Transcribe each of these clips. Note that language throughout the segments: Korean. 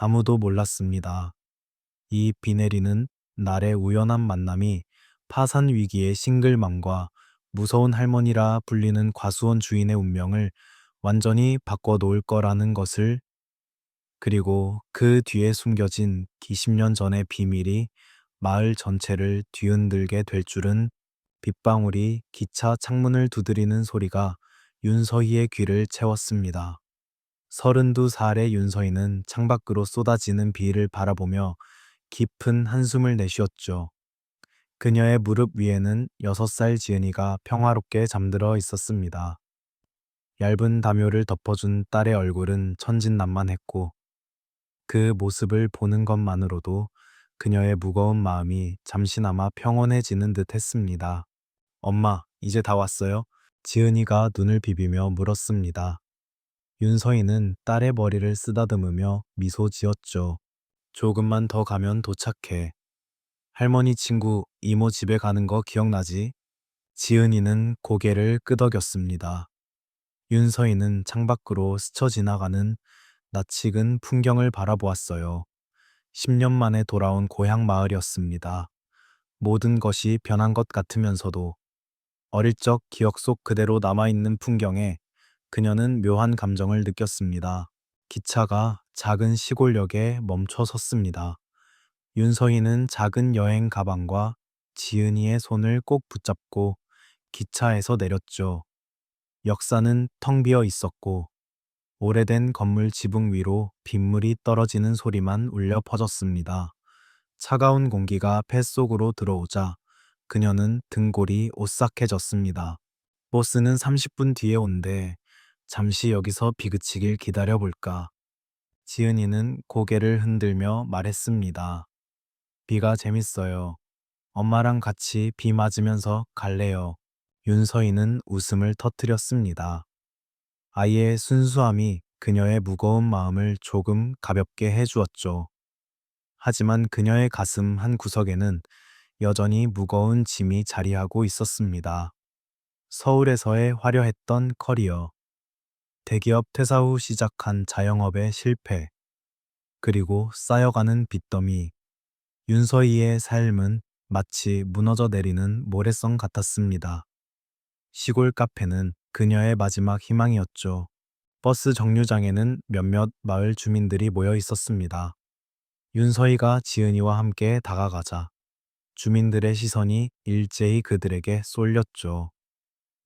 아무도 몰랐습니다. 이 비 내리는 날의 우연한 만남이 파산 위기의 싱글맘과 무서운 할머니라 불리는 과수원 주인의 운명을 완전히 바꿔놓을 거라는 것을, 그리고 그 뒤에 숨겨진 기십 년 전의 비밀이 마을 전체를 뒤흔들게 될 줄은. 빗방울이 기차 창문을 두드리는 소리가 윤서희의 귀를 채웠습니다. 32살의 윤서희는 창밖으로 쏟아지는 비를 바라보며 깊은 한숨을 내쉬었죠. 그녀의 무릎 위에는 6살 지은이가 평화롭게 잠들어 있었습니다. 얇은 담요를 덮어준 딸의 얼굴은 천진난만했고, 그 모습을 보는 것만으로도 그녀의 무거운 마음이 잠시나마 평온해지는 듯 했습니다. 엄마, 이제 다 왔어요? 지은이가 눈을 비비며 물었습니다. 윤서희는 딸의 머리를 쓰다듬으며 미소 지었죠. 조금만 더 가면 도착해. 할머니 친구 이모 집에 가는 거 기억나지? 지은이는 고개를 끄덕였습니다. 윤서희는 창밖으로 스쳐 지나가는 낯익은 풍경을 바라보았어요. 10년 만에 돌아온 고향 마을이었습니다. 모든 것이 변한 것 같으면서도 어릴 적 기억 속 그대로 남아있는 풍경에 그녀는 묘한 감정을 느꼈습니다. 기차가 작은 시골역에 멈춰 섰습니다. 윤서희는 작은 여행 가방과 지은이의 손을 꼭 붙잡고 기차에서 내렸죠. 역사는 텅 비어 있었고, 오래된 건물 지붕 위로 빗물이 떨어지는 소리만 울려 퍼졌습니다. 차가운 공기가 뱃속으로 들어오자 그녀는 등골이 오싹해졌습니다. 버스는 30분 뒤에 온대. 잠시 여기서 비 그치길 기다려볼까. 지은이는 고개를 흔들며 말했습니다. 비가 재밌어요. 엄마랑 같이 비 맞으면서 갈래요. 윤서희는 웃음을 터뜨렸습니다. 아이의 순수함이 그녀의 무거운 마음을 조금 가볍게 해주었죠. 하지만 그녀의 가슴 한 구석에는 여전히 무거운 짐이 자리하고 있었습니다. 서울에서의 화려했던 커리어, 대기업 퇴사 후 시작한 자영업의 실패, 그리고 쌓여가는 빚더미. 윤서희의 삶은 마치 무너져 내리는 모래성 같았습니다. 시골 카페는 그녀의 마지막 희망이었죠. 버스 정류장에는 몇몇 마을 주민들이 모여 있었습니다. 윤서희가 지은이와 함께 다가가자 주민들의 시선이 일제히 그들에게 쏠렸죠.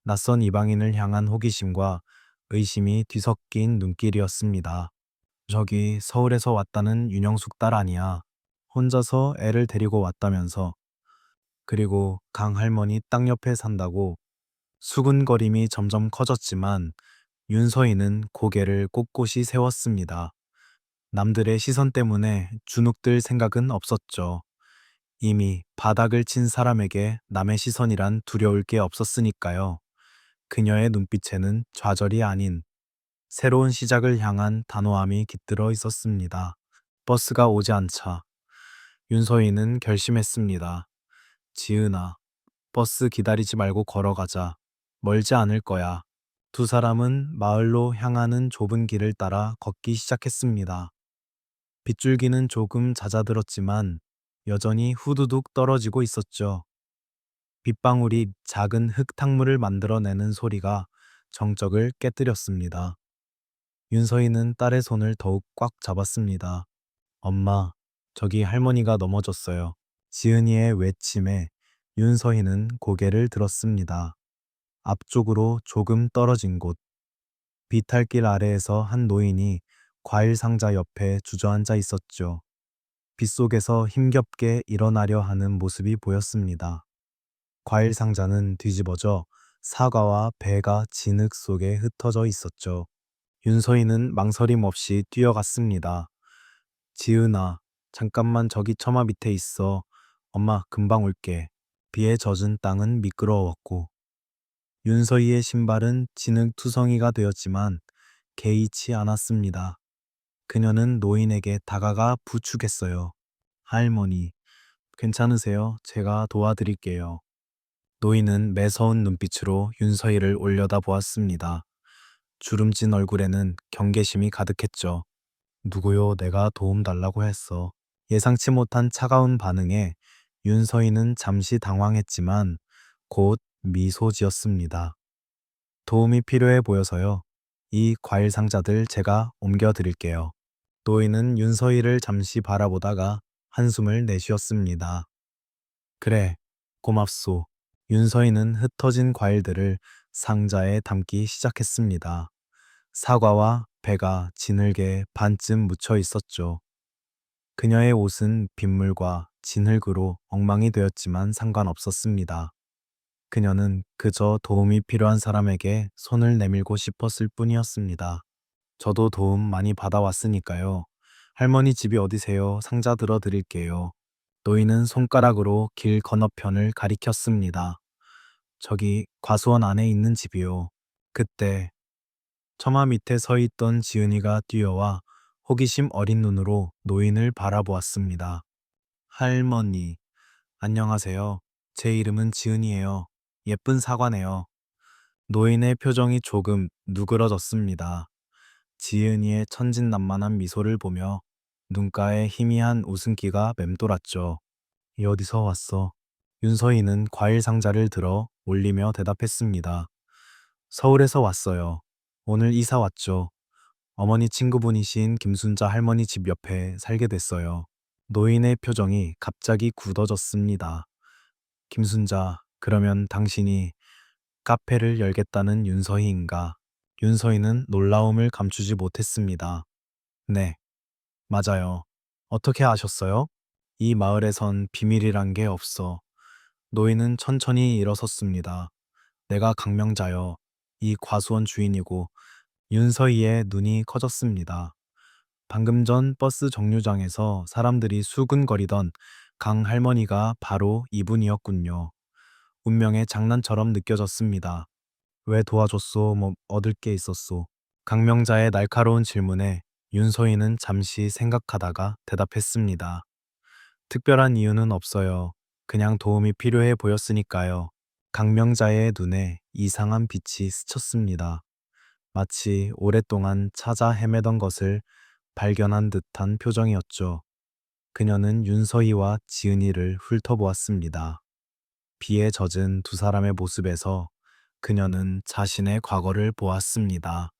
낯선 이방인을 향한 호기심과 의심이 뒤섞인 눈길이었습니다. 저기 서울에서 왔다는 윤영숙 딸 아니야. 혼자서 애를 데리고 왔다면서. 그리고 강 할머니 땅 옆에 산다고. 수군거림이 점점 커졌지만 윤서희는 고개를 꼿꼿이 세웠습니다. 남들의 시선 때문에 주눅들 생각은 없었죠. 이미 바닥을 친 사람에게 남의 시선이란 두려울 게 없었으니까요. 그녀의 눈빛에는 좌절이 아닌 새로운 시작을 향한 단호함이 깃들어 있었습니다. 버스가 오지 않자 윤서희는 결심했습니다. 지은아, 버스 기다리지 말고 걸어가자. 멀지 않을 거야. 두 사람은 마을로 향하는 좁은 길을 따라 걷기 시작했습니다. 빗줄기는 조금 잦아들었지만 여전히 후두둑 떨어지고 있었죠. 빗방울이 작은 흙탕물을 만들어내는 소리가 정적을 깨뜨렸습니다. 윤서희는 딸의 손을 더욱 꽉 잡았습니다. 엄마, 저기 할머니가 넘어졌어요. 지은이의 외침에 윤서희는 고개를 들었습니다. 앞쪽으로 조금 떨어진 곳, 비탈길 아래에서 한 노인이 과일 상자 옆에 주저앉아 있었죠. 빗속에서 힘겹게 일어나려 하는 모습이 보였습니다. 과일 상자는 뒤집어져 사과와 배가 진흙 속에 흩어져 있었죠. 윤서희는 망설임 없이 뛰어갔습니다. 지은아, 잠깐만 저기 처마 밑에 있어. 엄마, 금방 올게. 비에 젖은 땅은 미끄러웠고, 윤서희의 신발은 진흙투성이가 되었지만 개의치 않았습니다. 그녀는 노인에게 다가가 부축했어요. 할머니, 괜찮으세요? 제가 도와드릴게요. 노인은 매서운 눈빛으로 윤서희를 올려다 보았습니다. 주름진 얼굴에는 경계심이 가득했죠. 누구요? 내가 도움 달라고 했어. 예상치 못한 차가운 반응에 윤서희는 잠시 당황했지만 곧 미소 지었습니다. 도움이 필요해 보여서요. 이 과일 상자들 제가 옮겨 드릴게요. 노인은 윤서희를 잠시 바라보다가 한숨을 내쉬었습니다. 그래, 고맙소. 윤서희는 흩어진 과일들을 상자에 담기 시작했습니다. 사과와 배가 진흙에 반쯤 묻혀 있었죠. 그녀의 옷은 빗물과 진흙으로 엉망이 되었지만 상관없었습니다. 그녀는 그저 도움이 필요한 사람에게 손을 내밀고 싶었을 뿐이었습니다. 저도 도움 많이 받아왔으니까요. 할머니 집이 어디세요? 상자 들어 드릴게요. 노인은 손가락으로 길 건너편을 가리켰습니다. 저기 과수원 안에 있는 집이요. 그때 처마 밑에 서 있던 지은이가 뛰어와 호기심 어린 눈으로 노인을 바라보았습니다. 할머니, 안녕하세요. 제 이름은 지은이에요. 예쁜 사과네요. 노인의 표정이 조금 누그러졌습니다. 지은이의 천진난만한 미소를 보며 눈가에 희미한 웃음기가 맴돌았죠. 이 어디서 왔어? 윤서희는 과일 상자를 들어 올리며 대답했습니다. 서울에서 왔어요. 오늘 이사 왔죠. 어머니 친구분이신 김순자 할머니 집 옆에 살게 됐어요. 노인의 표정이 갑자기 굳어졌습니다. 김순자, 그러면 당신이 카페를 열겠다는 윤서희인가? 윤서희는 놀라움을 감추지 못했습니다. 네, 맞아요. 어떻게 아셨어요? 이 마을에선 비밀이란 게 없어. 노인은 천천히 일어섰습니다. 내가 강명자여. 이 과수원 주인이고 윤서희의 눈이 커졌습니다. 방금 전 버스 정류장에서 사람들이 수근거리던 강 할머니가 바로 이분이었군요. 운명의 장난처럼 느껴졌습니다. 왜 도와줬소? 뭐 얻을 게 있었소? 강명자의 날카로운 질문에 윤서희는 잠시 생각하다가 대답했습니다. 특별한 이유는 없어요. 그냥 도움이 필요해 보였으니까요. 강명자의 눈에 이상한 빛이 스쳤습니다. 마치 오랫동안 찾아 헤매던 것을 발견한 듯한 표정이었죠. 그녀는 윤서희와 지은이를 훑어보았습니다. 비에 젖은 두 사람의 모습에서 그녀는 자신의 과거를 보았습니다.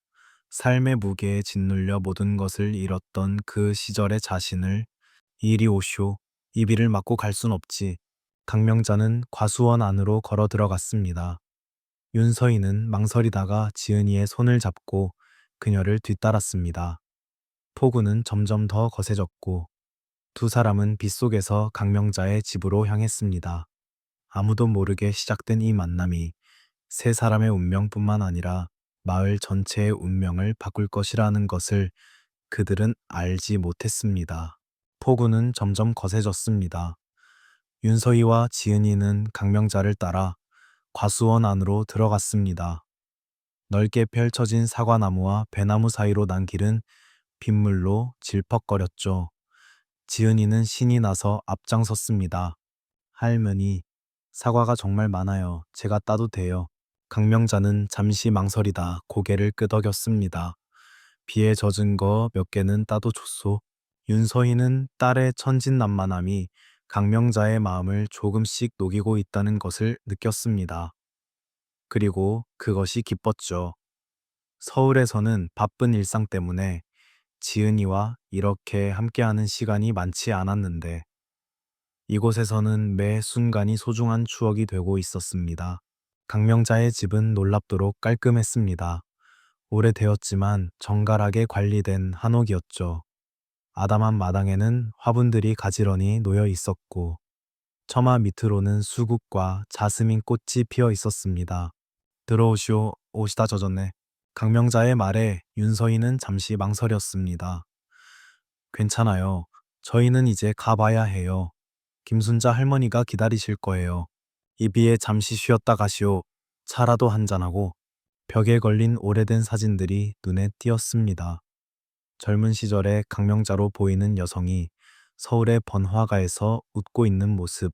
삶의 무게에 짓눌려 모든 것을 잃었던 그 시절의 자신을 이리 오쇼. 이 비를 맞고 갈 순 없지. 강명자는 과수원 안으로 걸어 들어갔습니다. 윤서희는 망설이다가 지은이의 손을 잡고 그녀를 뒤따랐습니다. 폭우는 점점 더 거세졌고 두 사람은 빗속에서 강명자의 집으로 향했습니다. 아무도 모르게 시작된 이 만남이 세 사람의 운명뿐만 아니라 마을 전체의 운명을 바꿀 것이라는 것을 그들은 알지 못했습니다. 폭우는 점점 거세졌습니다. 윤서희와 지은이는 강명자를 따라 과수원 안으로 들어갔습니다. 넓게 펼쳐진 사과나무와 배나무 사이로 난 길은 빗물로 질퍽거렸죠. 지은이는 신이 나서 앞장섰습니다. 할머니, 사과가 정말 많아요. 제가 따도 돼요. 강명자는 잠시 망설이다 고개를 끄덕였습니다. 비에 젖은 거 몇 개는 따도 좋소. 윤서희는 딸의 천진난만함이 강명자의 마음을 조금씩 녹이고 있다는 것을 느꼈습니다. 그리고 그것이 기뻤죠. 서울에서는 바쁜 일상 때문에 지은이와 이렇게 함께하는 시간이 많지 않았는데 이곳에서는 매 순간이 소중한 추억이 되고 있었습니다. 강명자의 집은 놀랍도록 깔끔했습니다. 오래되었지만 정갈하게 관리된 한옥이었죠. 아담한 마당에는 화분들이 가지런히 놓여 있었고 처마 밑으로는 수국과 자스민 꽃이 피어 있었습니다. 들어오시오. 옷이 다 젖었네. 강명자의 말에 윤서희는 잠시 망설였습니다. 괜찮아요. 저희는 이제 가봐야 해요. 김순자 할머니가 기다리실 거예요. 이 비에 잠시 쉬었다 가시오. 차라도 한잔하고. 벽에 걸린 오래된 사진들이 눈에 띄었습니다. 젊은 시절의 강명자로 보이는 여성이 서울의 번화가에서 웃고 있는 모습,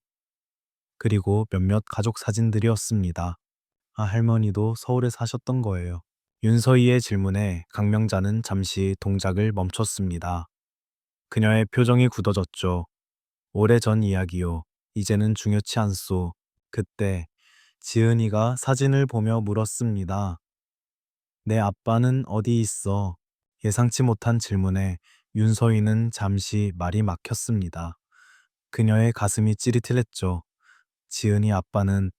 그리고 몇몇 가족 사진들이었습니다. 아, 할머니도 서울에 사셨던 거예요. 윤서희의 질문에 강명자는 잠시 동작을 멈췄습니다. 그녀의 표정이 굳어졌죠. 오래전 이야기요. 이제는 중요치 않소. 그때 지은이가 사진을 보며 물었습니다. 내 아빠는 어디 있어? 예상치 못한 질문에 윤서희는 잠시 말이 막혔습니다. 그녀의 가슴이 찌릿했죠. 지은이 아빠는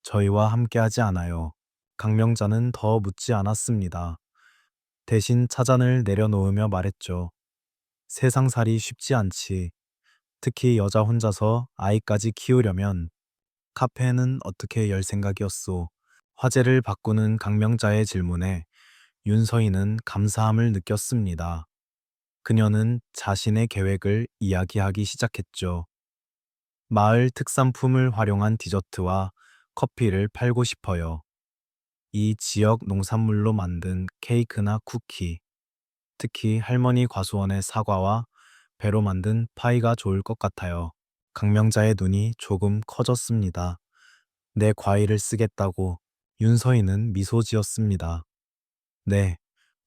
저희와 함께하지 않아요. 강명자는 더 묻지 않았습니다. 대신 차잔을 내려놓으며 말했죠. 세상살이 쉽지 않지. 특히 여자 혼자서 아이까지 키우려면. 카페는 어떻게 열 생각이었소? 화제를 바꾸는 강명자의 질문에 윤서희는 감사함을 느꼈습니다. 그녀는 자신의 계획을 이야기하기 시작했죠. 마을 특산품을 활용한 디저트와 커피를 팔고 싶어요. 이 지역 농산물로 만든 케이크나 쿠키, 특히 할머니 과수원의 사과와 배로 만든 파이가 좋을 것 같아요. 강명자의 눈이 조금 커졌습니다. 내 과일을 쓰겠다고 윤서희는 미소 지었습니다. 네,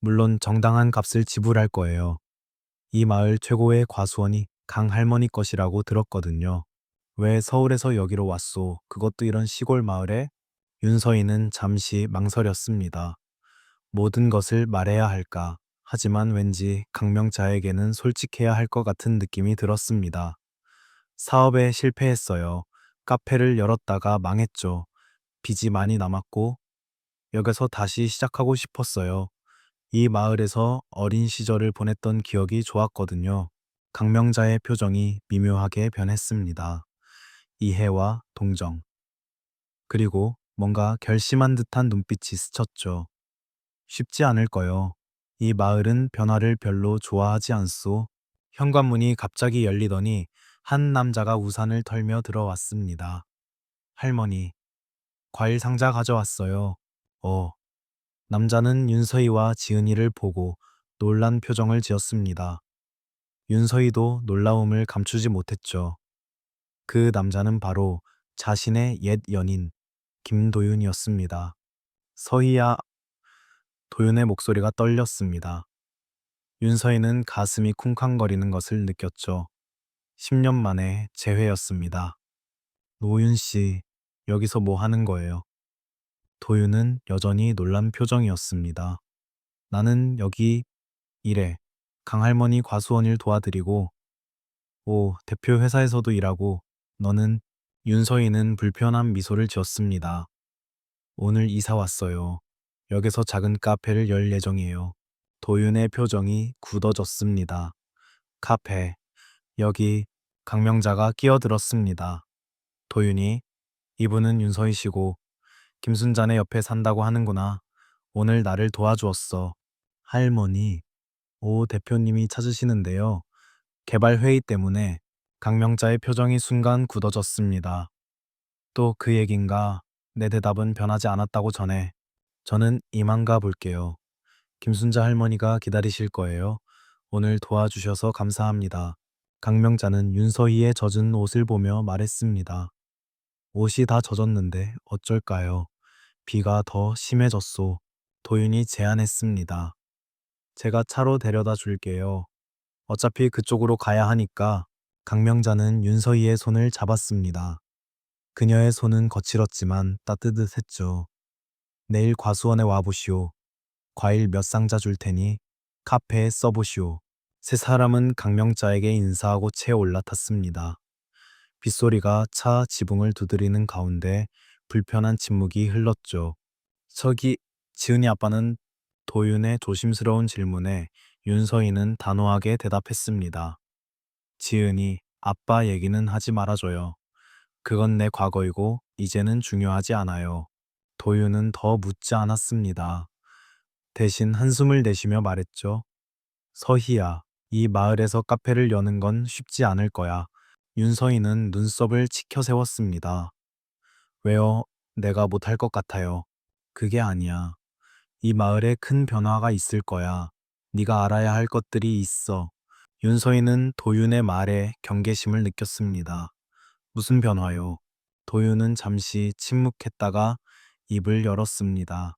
물론 정당한 값을 지불할 거예요. 이 마을 최고의 과수원이 강 할머니 것이라고 들었거든요. 왜 서울에서 여기로 왔소? 그것도 이런 시골 마을에? 윤서희는 잠시 망설였습니다. 모든 것을 말해야 할까? 하지만 왠지 강명자에게는 솔직해야 할 것 같은 느낌이 들었습니다. 사업에 실패했어요. 카페를 열었다가 망했죠. 빚이 많이 남았고 여기서 다시 시작하고 싶었어요. 이 마을에서 어린 시절을 보냈던 기억이 좋았거든요. 강명자의 표정이 미묘하게 변했습니다. 이해와 동정, 그리고 뭔가 결심한 듯한 눈빛이 스쳤죠. 쉽지 않을 거요. 이 마을은 변화를 별로 좋아하지 않소. 현관문이 갑자기 열리더니 한 남자가 우산을 털며 들어왔습니다. 할머니, 과일 상자 가져왔어요. 어, 남자는 윤서희와 지은이를 보고 놀란 표정을 지었습니다. 윤서희도 놀라움을 감추지 못했죠. 그 남자는 바로 자신의 옛 연인, 김도윤이었습니다. 서희야, 도윤의 목소리가 떨렸습니다. 윤서희는 가슴이 쿵쾅거리는 것을 느꼈죠. 10년 만에 재회였습니다. 노윤 씨, 여기서 뭐 하는 거예요? 도윤은 여전히 놀란 표정이었습니다. 나는 여기 일해. 강할머니 과수원 일 도와드리고, 오, 대표 회사에서도 일하고, 너는? 윤서희는 불편한 미소를 지었습니다. 오늘 이사 왔어요. 역에서 작은 카페를 열 예정이에요. 도윤의 표정이 굳어졌습니다. 카페, 여기 강명자가 끼어들었습니다. 도윤이, 이분은 윤서희 씨고 김순자네 옆에 산다고 하는구나. 오늘 나를 도와주었어. 할머니, 오 대표님이 찾으시는데요. 개발 회의 때문에 강명자의 표정이 순간 굳어졌습니다. 또 그 얘긴가? 내 대답은 변하지 않았다고 전해. 저는 이만 가 볼게요. 김순자 할머니가 기다리실 거예요. 오늘 도와주셔서 감사합니다. 강명자는 윤서희의 젖은 옷을 보며 말했습니다. 옷이 다 젖었는데 어쩔까요? 비가 더 심해졌소. 도윤이 제안했습니다. 제가 차로 데려다 줄게요. 어차피 그쪽으로 가야 하니까. 강명자는 윤서희의 손을 잡았습니다. 그녀의 손은 거칠었지만 따뜻했죠. 내일 과수원에 와보시오. 과일 몇 상자 줄 테니 카페에 써보시오. 세 사람은 강명자에게 인사하고 채에 올라탔습니다. 빗소리가 차 지붕을 두드리는 가운데 불편한 침묵이 흘렀죠. 저기, 지은이 아빠는? 도윤의 조심스러운 질문에 윤서희는 단호하게 대답했습니다. 지은이, 아빠 얘기는 하지 말아줘요. 그건 내 과거이고 이제는 중요하지 않아요. 도윤은 더 묻지 않았습니다. 대신 한숨을 내쉬며 말했죠. 서희야, 이 마을에서 카페를 여는 건 쉽지 않을 거야. 윤서희는 눈썹을 치켜 세웠습니다. 왜요? 내가 못할 것 같아요. 그게 아니야. 이 마을에 큰 변화가 있을 거야. 네가 알아야 할 것들이 있어. 윤서희는 도윤의 말에 경계심을 느꼈습니다. 무슨 변화요? 도윤은 잠시 침묵했다가 입을 열었습니다.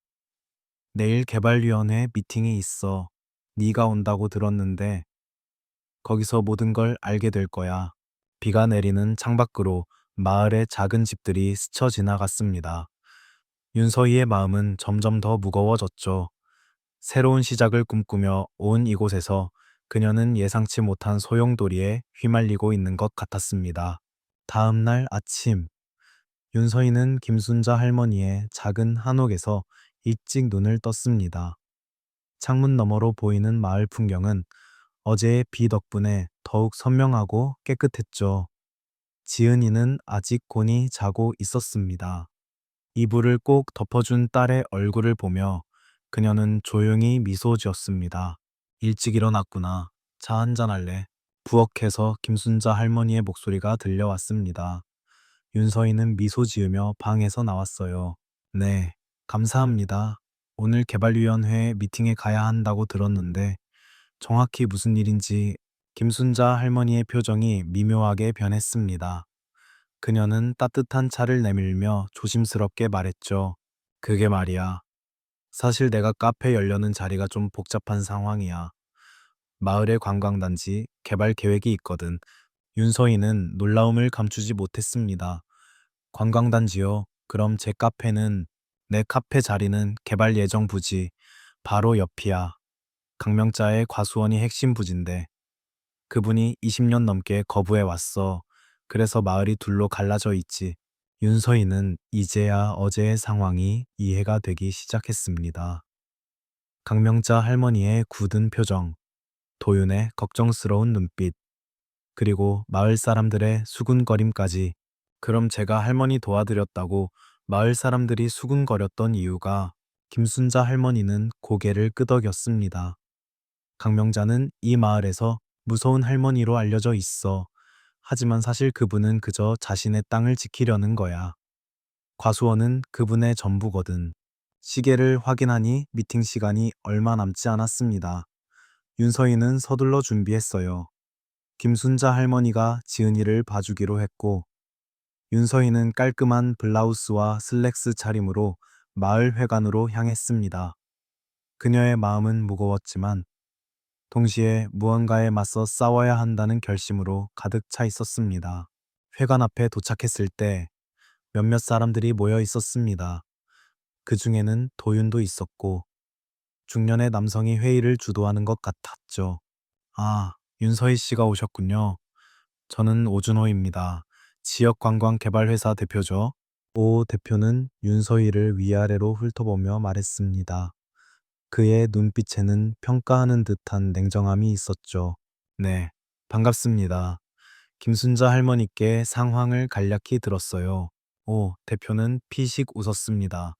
내일 개발위원회 미팅이 있어. 네가 온다고 들었는데 거기서 모든 걸 알게 될 거야. 비가 내리는 창밖으로 마을의 작은 집들이 스쳐 지나갔습니다. 윤서희의 마음은 점점 더 무거워졌죠. 새로운 시작을 꿈꾸며 온 이곳에서 그녀는 예상치 못한 소용돌이에 휘말리고 있는 것 같았습니다. 다음 날 아침, 윤서희는 김순자 할머니의 작은 한옥에서 일찍 눈을 떴습니다. 창문 너머로 보이는 마을 풍경은 어제의 비 덕분에 더욱 선명하고 깨끗했죠. 지은이는 아직 곤히 자고 있었습니다. 이불을 꼭 덮어준 딸의 얼굴을 보며 그녀는 조용히 미소 지었습니다. 일찍 일어났구나. 차 한잔 할래? 부엌에서 김순자 할머니의 목소리가 들려왔습니다. 윤서희는 미소 지으며 방에서 나왔어요. 네, 감사합니다. 오늘 개발위원회 미팅에 가야 한다고 들었는데 정확히 무슨 일인지. 김순자 할머니의 표정이 미묘하게 변했습니다. 그녀는 따뜻한 차를 내밀며 조심스럽게 말했죠. 그게 말이야. 사실 내가 카페 열려는 자리가 좀 복잡한 상황이야. 마을의 관광단지 개발 계획이 있거든. 윤서희는 놀라움을 감추지 못했습니다. 관광단지요? 그럼 제 카페는, 내 카페 자리는 개발 예정 부지 바로 옆이야. 강명자의 과수원이 핵심 부지인데 그분이 20년 넘게 거부해 왔어. 그래서 마을이 둘로 갈라져 있지. 윤서희는 이제야 어제의 상황이 이해가 되기 시작했습니다. 강명자 할머니의 굳은 표정, 도윤의 걱정스러운 눈빛, 그리고 마을 사람들의 수군거림까지. 그럼 제가 할머니 도와드렸다고 마을 사람들이 수군거렸던 이유가. 김순자 할머니는 고개를 끄덕였습니다. 강명자는 이 마을에서 무서운 할머니로 알려져 있어. 하지만 사실 그분은 그저 자신의 땅을 지키려는 거야. 과수원은 그분의 전부거든. 시계를 확인하니 미팅 시간이 얼마 남지 않았습니다. 윤서희는 서둘러 준비했어요. 김순자 할머니가 지은이를 봐주기로 했고, 윤서희는 깔끔한 블라우스와 슬랙스 차림으로 마을 회관으로 향했습니다. 그녀의 마음은 무거웠지만 동시에 무언가에 맞서 싸워야 한다는 결심으로 가득 차 있었습니다. 회관 앞에 도착했을 때 몇몇 사람들이 모여 있었습니다. 그 중에는 도윤도 있었고 중년의 남성이 회의를 주도하는 것 같았죠. 아, 윤서희 씨가 오셨군요. 저는 오준호입니다. 지역관광개발회사 대표죠. 오 대표는 윤서희를 위아래로 훑어보며 말했습니다. 그의 눈빛에는 평가하는 듯한 냉정함이 있었죠. 네, 반갑습니다. 김순자 할머니께 상황을 간략히 들었어요. 오, 대표는 피식 웃었습니다.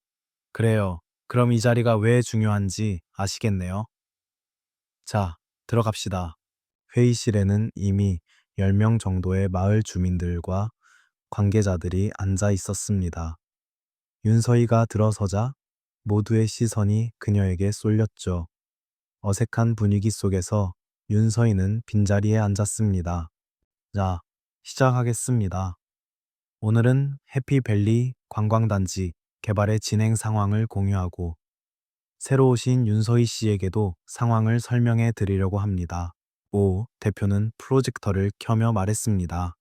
그래요. 그럼 이 자리가 왜 중요한지 아시겠네요. 자, 들어갑시다. 회의실에는 이미 10명 정도의 마을 주민들과 관계자들이 앉아 있었습니다. 윤서희가 들어서자 모두의 시선이 그녀에게 쏠렸죠. 어색한 분위기 속에서 윤서희는 빈자리에 앉았습니다. 자, 시작하겠습니다. 오늘은 해피밸리 관광단지 개발의 진행 상황을 공유하고 새로 오신 윤서희 씨에게도 상황을 설명해 드리려고 합니다. 오 대표는 프로젝터를 켜며 말했습니다.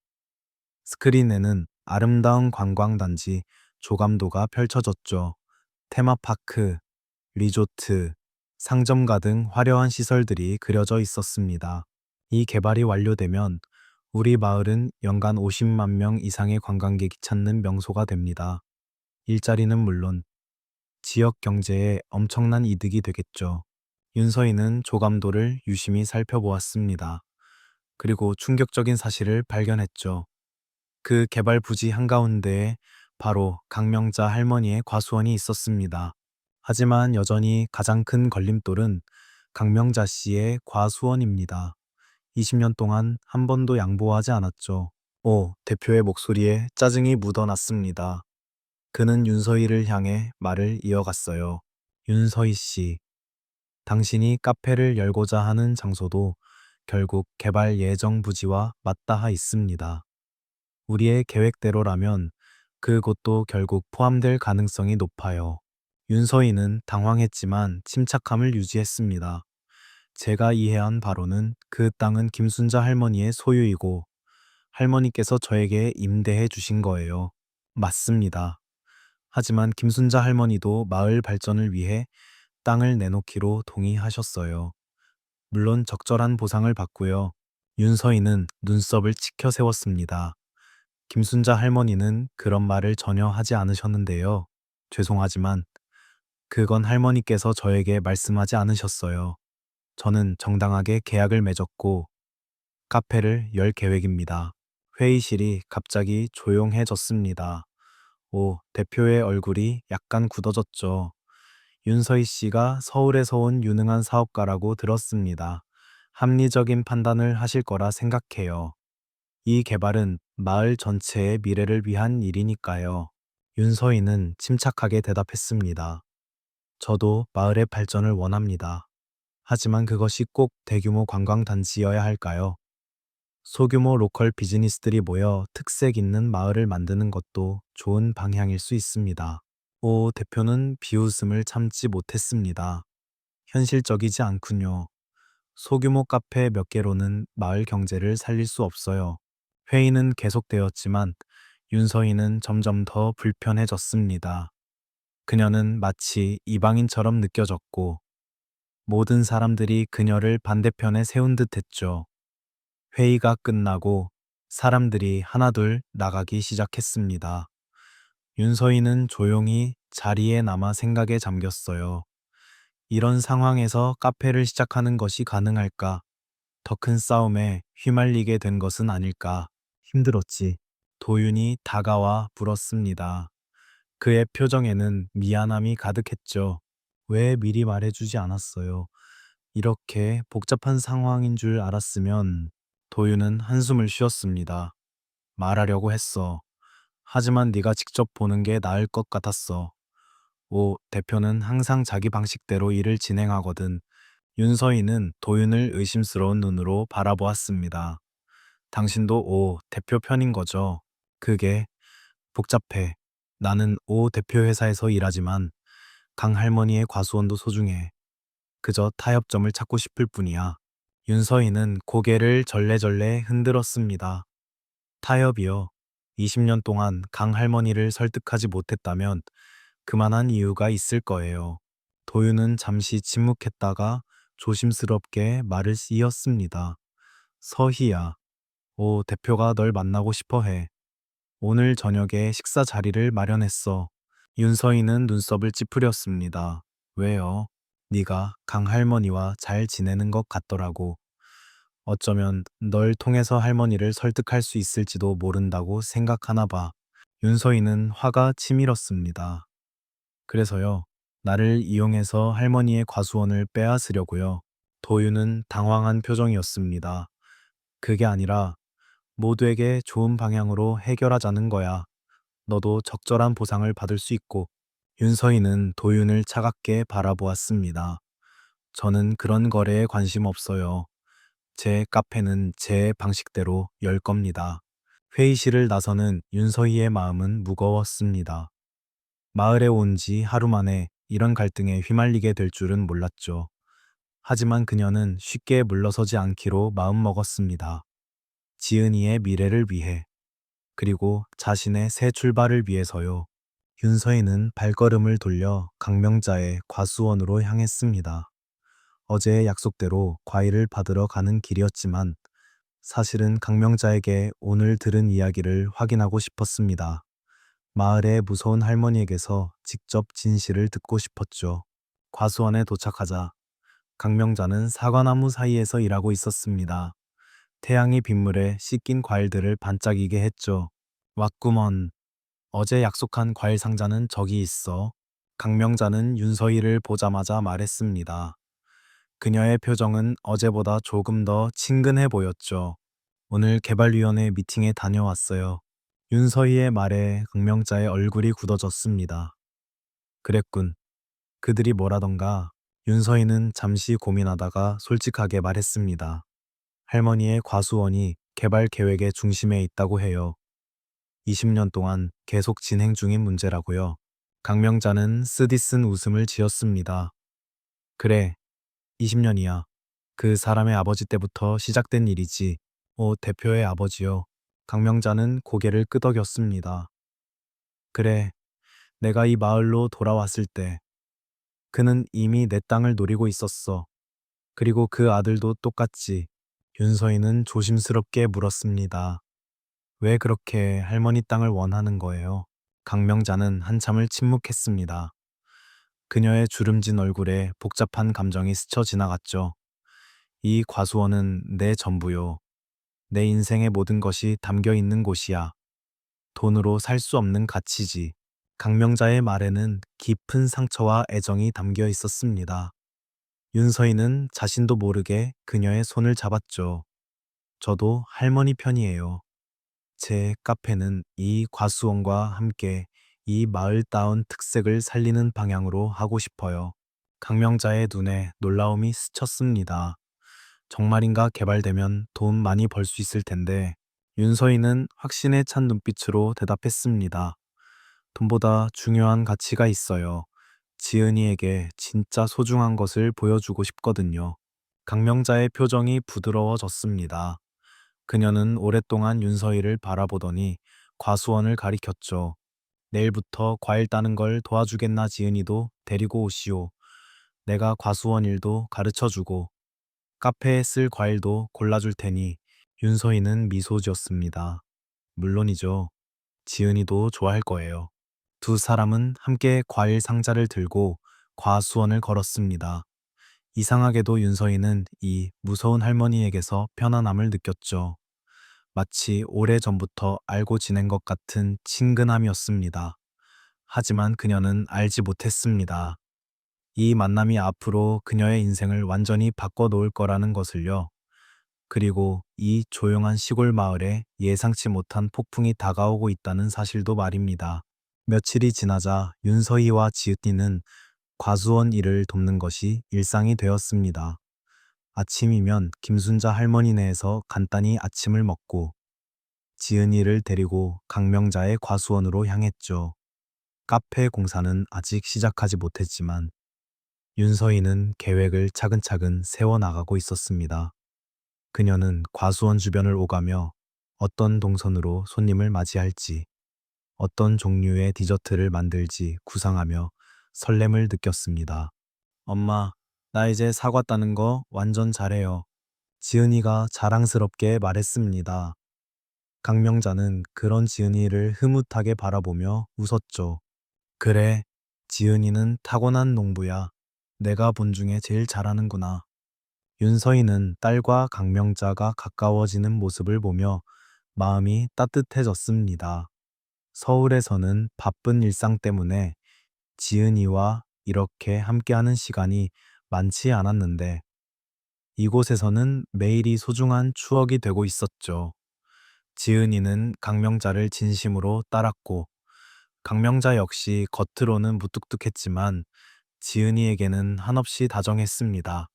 스크린에는 아름다운 관광단지 조감도가 펼쳐졌죠. 테마파크, 리조트, 상점가 등 화려한 시설들이 그려져 있었습니다. 이 개발이 완료되면 우리 마을은 연간 50만 명 이상의 관광객이 찾는 명소가 됩니다. 일자리는 물론 지역 경제에 엄청난 이득이 되겠죠. 윤서희는 조감도를 유심히 살펴보았습니다. 그리고 충격적인 사실을 발견했죠. 그 개발 부지 한가운데에 바로 강명자 할머니의 과수원이 있었습니다. 하지만 여전히 가장 큰 걸림돌은 강명자 씨의 과수원입니다. 20년 동안 한 번도 양보하지 않았죠. 오, 대표의 목소리에 짜증이 묻어났습니다. 그는 윤서희를 향해 말을 이어갔어요. 윤서희 씨, 당신이 카페를 열고자 하는 장소도 결국 개발 예정 부지와 맞닿아 있습니다. 우리의 계획대로라면 그곳도 결국 포함될 가능성이 높아요. 윤서희는 당황했지만 침착함을 유지했습니다. 제가 이해한 바로는 그 땅은 김순자 할머니의 소유이고 할머니께서 저에게 임대해 주신 거예요. 맞습니다. 하지만 김순자 할머니도 마을 발전을 위해 땅을 내놓기로 동의하셨어요. 물론 적절한 보상을 받고요. 윤서인은 눈썹을 치켜 세웠습니다. 김순자 할머니는 그런 말을 전혀 하지 않으셨는데요. 죄송하지만 그건 할머니께서 저에게 말씀하지 않으셨어요. 저는 정당하게 계약을 맺었고 카페를 열 계획입니다. 회의실이 갑자기 조용해졌습니다. 오, 대표의 얼굴이 약간 굳어졌죠. 윤서희 씨가 서울에서 온 유능한 사업가라고 들었습니다. 합리적인 판단을 하실 거라 생각해요. 이 개발은 마을 전체의 미래를 위한 일이니까요. 윤서희는 침착하게 대답했습니다. 저도 마을의 발전을 원합니다. 하지만 그것이 꼭 대규모 관광단지여야 할까요? 소규모 로컬 비즈니스들이 모여 특색 있는 마을을 만드는 것도 좋은 방향일 수 있습니다. 오 대표는 비웃음을 참지 못했습니다. 현실적이지 않군요. 소규모 카페 몇 개로는 마을 경제를 살릴 수 없어요. 회의는 계속되었지만 윤서희는 점점 더 불편해졌습니다. 그녀는 마치 이방인처럼 느껴졌고 모든 사람들이 그녀를 반대편에 세운 듯 했죠. 회의가 끝나고 사람들이 하나둘 나가기 시작했습니다. 윤서희는 조용히 자리에 남아 생각에 잠겼어요. 이런 상황에서 카페를 시작하는 것이 가능할까? 더 큰 싸움에 휘말리게 된 것은 아닐까? 힘들었지. 도윤이 다가와 물었습니다. 그의 표정에는 미안함이 가득했죠. 왜 미리 말해주지 않았어요? 이렇게 복잡한 상황인 줄 알았으면 도윤은 한숨을 쉬었습니다. 말하려고 했어. 하지만 네가 직접 보는 게 나을 것 같았어. 오 대표는 항상 자기 방식대로 일을 진행하거든. 윤서희는 도윤을 의심스러운 눈으로 바라보았습니다. 당신도 오 대표 편인 거죠? 그게 복잡해. 나는 오 대표 회사에서 일하지만 강 할머니의 과수원도 소중해. 그저 타협점을 찾고 싶을 뿐이야. 윤서희는 고개를 절레절레 흔들었습니다. 타협이요. 20년 동안 강 할머니를 설득하지 못했다면 그만한 이유가 있을 거예요. 도윤은 잠시 침묵했다가 조심스럽게 말을 이었습니다. 서희야, 오 대표가 널 만나고 싶어 해. 오늘 저녁에 식사 자리를 마련했어. 윤서희는 눈썹을 찌푸렸습니다. 왜요? 네가 강 할머니와 잘 지내는 것 같더라고. 어쩌면 널 통해서 할머니를 설득할 수 있을지도 모른다고 생각하나 봐. 윤서희는 화가 치밀었습니다. 그래서요, 나를 이용해서 할머니의 과수원을 빼앗으려고요. 도윤은 당황한 표정이었습니다. 그게 아니라 모두에게 좋은 방향으로 해결하자는 거야. 너도 적절한 보상을 받을 수 있고. 윤서희는 도윤을 차갑게 바라보았습니다. 저는 그런 거래에 관심 없어요. 제 카페는 제 방식대로 열 겁니다. 회의실을 나서는 윤서희의 마음은 무거웠습니다. 마을에 온 지 하루 만에 이런 갈등에 휘말리게 될 줄은 몰랐죠. 하지만 그녀는 쉽게 물러서지 않기로 마음먹었습니다. 지은이의 미래를 위해, 그리고 자신의 새 출발을 위해서요. 윤서희는 발걸음을 돌려 강명자의 과수원으로 향했습니다. 어제의 약속대로 과일을 받으러 가는 길이었지만 사실은 강명자에게 오늘 들은 이야기를 확인하고 싶었습니다. 마을의 무서운 할머니에게서 직접 진실을 듣고 싶었죠. 과수원에 도착하자 강명자는 사과나무 사이에서 일하고 있었습니다. 태양이 빗물에 씻긴 과일들을 반짝이게 했죠. 왔구먼. 어제 약속한 과일 상자는 저기 있어. 강명자는 윤서희를 보자마자 말했습니다. 그녀의 표정은 어제보다 조금 더 친근해 보였죠. 오늘 개발위원회 미팅에 다녀왔어요. 윤서희의 말에 강명자의 얼굴이 굳어졌습니다. 그랬군. 그들이 뭐라던가. 윤서희는 잠시 고민하다가 솔직하게 말했습니다. 할머니의 과수원이 개발 계획의 중심에 있다고 해요. 20년 동안 계속 진행 중인 문제라고요. 강명자는 쓰디쓴 웃음을 지었습니다. 그래, 20년이야. 그 사람의 아버지 때부터 시작된 일이지. 대표의 아버지요. 강명자는 고개를 끄덕였습니다. 그래, 내가 이 마을로 돌아왔을 때 그는 이미 내 땅을 노리고 있었어. 그리고 그 아들도 똑같지. 윤서인은 조심스럽게 물었습니다. 왜 그렇게 할머니 땅을 원하는 거예요? 강명자는 한참을 침묵했습니다. 그녀의 주름진 얼굴에 복잡한 감정이 스쳐 지나갔죠. 이 과수원은 내 전부요. 내 인생의 모든 것이 담겨 있는 곳이야. 돈으로 살 수 없는 가치지. 강명자의 말에는 깊은 상처와 애정이 담겨 있었습니다. 윤서인은 자신도 모르게 그녀의 손을 잡았죠. 저도 할머니 편이에요. 제 카페는 이 과수원과 함께 이 마을다운 특색을 살리는 방향으로 하고 싶어요. 강명자의 눈에 놀라움이 스쳤습니다. 정말인가 개발되면 돈 많이 벌 수 있을 텐데 윤서인은 확신에 찬 눈빛으로 대답했습니다. 돈보다 중요한 가치가 있어요. 지은이에게 진짜 소중한 것을 보여주고 싶거든요. 강명자의 표정이 부드러워졌습니다. 그녀는 오랫동안 윤서희를 바라보더니 과수원을 가리켰죠. 내일부터 과일 따는 걸 도와주겠나 지은이도 데리고 오시오. 내가 과수원 일도 가르쳐주고 카페에 쓸 과일도 골라줄 테니 윤서희는 미소 지었습니다. 물론이죠. 지은이도 좋아할 거예요. 두 사람은 함께 과일 상자를 들고 과수원을 걸었습니다. 이상하게도 윤서희는 이 무서운 할머니에게서 편안함을 느꼈죠. 마치 오래전부터 알고 지낸 것 같은 친근함이었습니다. 하지만 그녀는 알지 못했습니다. 이 만남이 앞으로 그녀의 인생을 완전히 바꿔 놓을 거라는 것을요. 그리고 이 조용한 시골 마을에 예상치 못한 폭풍이 다가오고 있다는 사실도 말입니다. 며칠이 지나자 윤서희와 지은이는 과수원 일을 돕는 것이 일상이 되었습니다. 아침이면 김순자 할머니네에서 간단히 아침을 먹고 지은이를 데리고 강명자의 과수원으로 향했죠. 카페 공사는 아직 시작하지 못했지만 윤서희는 계획을 차근차근 세워나가고 있었습니다. 그녀는 과수원 주변을 오가며 어떤 동선으로 손님을 맞이할지, 어떤 종류의 디저트를 만들지 구상하며 설렘을 느꼈습니다. 엄마, 나 이제 사과 따는 거 완전 잘해요. 지은이가 자랑스럽게 말했습니다. 강명자는 그런 지은이를 흐뭇하게 바라보며 웃었죠. 그래, 지은이는 타고난 농부야. 내가 본 중에 제일 잘하는구나. 윤서희는 딸과 강명자가 가까워지는 모습을 보며 마음이 따뜻해졌습니다. 서울에서는 바쁜 일상 때문에 지은이와 이렇게 함께하는 시간이 많지 않았는데 이곳에서는 매일이 소중한 추억이 되고 있었죠. 지은이는 강명자를 진심으로 따랐고 강명자 역시 겉으로는 무뚝뚝했지만 지은이에게는 한없이 다정했습니다.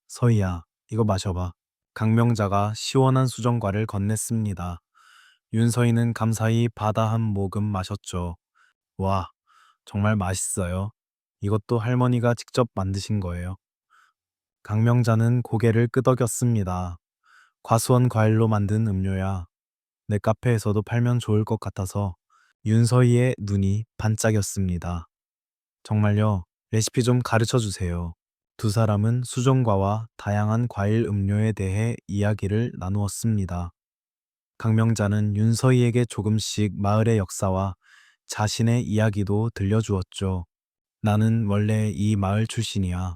서희야, 이거 마셔봐. 강명자가 시원한 수정과를 건넸습니다. 윤서희는 감사히 받아 한 모금 마셨죠. 와, 정말 맛있어요. 이것도 할머니가 직접 만드신 거예요. 강명자는 고개를 끄덕였습니다. 과수원 과일로 만든 음료야. 내 카페에서도 팔면 좋을 것 같아서 윤서희의 눈이 반짝였습니다. 정말요, 레시피 좀 가르쳐 주세요. 두 사람은 수정과와 다양한 과일 음료에 대해 이야기를 나누었습니다. 강명자는 윤서희에게 조금씩 마을의 역사와 자신의 이야기도 들려주었죠. 나는 원래 이 마을 출신이야.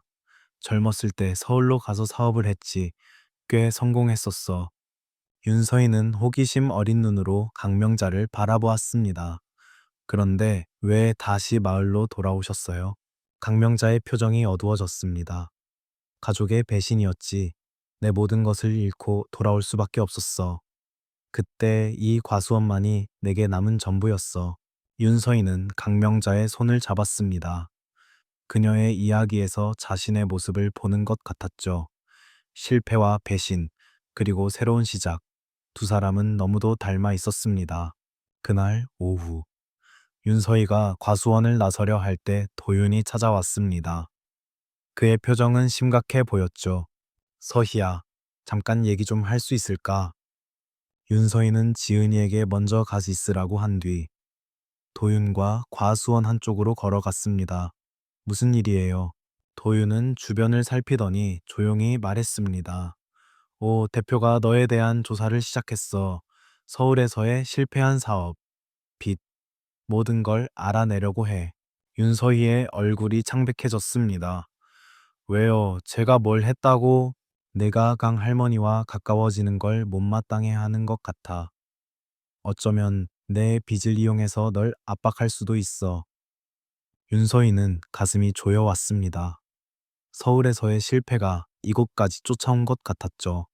젊었을 때 서울로 가서 사업을 했지. 꽤 성공했었어. 윤서희는 호기심 어린 눈으로 강명자를 바라보았습니다. 그런데 왜 다시 마을로 돌아오셨어요? 강명자의 표정이 어두워졌습니다. 가족의 배신이었지. 내 모든 것을 잃고 돌아올 수밖에 없었어. 그때 이 과수원만이 내게 남은 전부였어. 윤서희는 강명자의 손을 잡았습니다. 그녀의 이야기에서 자신의 모습을 보는 것 같았죠. 실패와 배신, 그리고 새로운 시작. 두 사람은 너무도 닮아 있었습니다. 그날 오후, 윤서희가 과수원을 나서려 할 때 도윤이 찾아왔습니다. 그의 표정은 심각해 보였죠. 서희야, 잠깐 얘기 좀 할 수 있을까? 윤서희는 지은이에게 먼저 가서 있으라고 한 뒤 도윤과 과수원 한쪽으로 걸어갔습니다. 무슨 일이에요? 도윤은 주변을 살피더니 조용히 말했습니다. 오, 대표가 너에 대한 조사를 시작했어. 서울에서의 실패한 사업, 빚, 모든 걸 알아내려고 해. 윤서희의 얼굴이 창백해졌습니다. 왜요? 제가 뭘 했다고? 내가 강 할머니와 가까워지는 걸 못마땅해 하는 것 같아. 어쩌면 내 빚을 이용해서 널 압박할 수도 있어. 윤서희는 가슴이 조여왔습니다. 서울에서의 실패가 이곳까지 쫓아온 것 같았죠.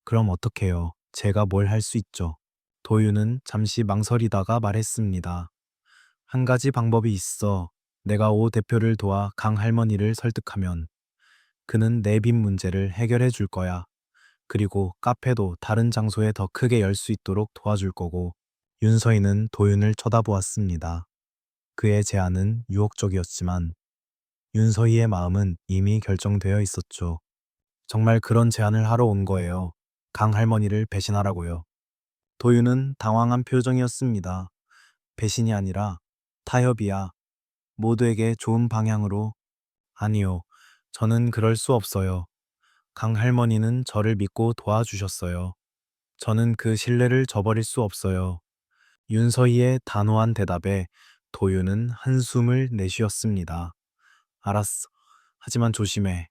그럼 어떡해요? 제가 뭘 할 수 있죠? 도윤은 잠시 망설이다가 말했습니다. 한 가지 방법이 있어. 내가 오 대표를 도와 강 할머니를 설득하면 그는 내 빚 문제를 해결해 줄 거야. 그리고 카페도 다른 장소에 더 크게 열 수 있도록 도와줄 거고. 윤서희는 도윤을 쳐다보았습니다. 그의 제안은 유혹적이었지만 윤서희의 마음은 이미 결정되어 있었죠. 정말 그런 제안을 하러 온 거예요. 강 할머니를 배신하라고요. 도윤은 당황한 표정이었습니다. 배신이 아니라 타협이야. 모두에게 좋은 방향으로. 아니요. 저는 그럴 수 없어요. 강 할머니는 저를 믿고 도와주셨어요. 저는 그 신뢰를 저버릴 수 없어요. 윤서희의 단호한 대답에 도윤은 한숨을 내쉬었습니다. 알았어. 하지만 조심해.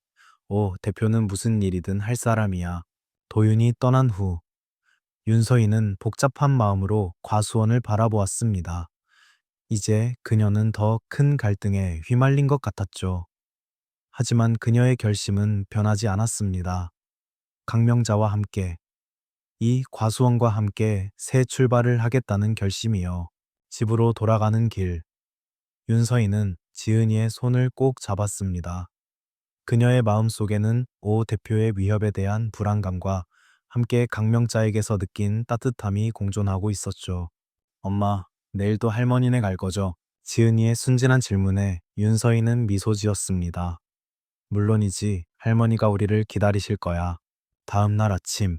오, 대표는 무슨 일이든 할 사람이야. 도윤이 떠난 후 윤서희는 복잡한 마음으로 과수원을 바라보았습니다. 이제 그녀는 더 큰 갈등에 휘말린 것 같았죠. 하지만 그녀의 결심은 변하지 않았습니다. 강명자와 함께, 이 과수원과 함께 새 출발을 하겠다는 결심이요. 집으로 돌아가는 길, 윤서희는 지은이의 손을 꼭 잡았습니다. 그녀의 마음속에는 오 대표의 위협에 대한 불안감과 함께 강명자에게서 느낀 따뜻함이 공존하고 있었죠. 엄마, 내일도 할머니네 갈 거죠? 지은이의 순진한 질문에 윤서희는 미소 지었습니다. 물론이지, 할머니가 우리를 기다리실 거야. 다음 날 아침,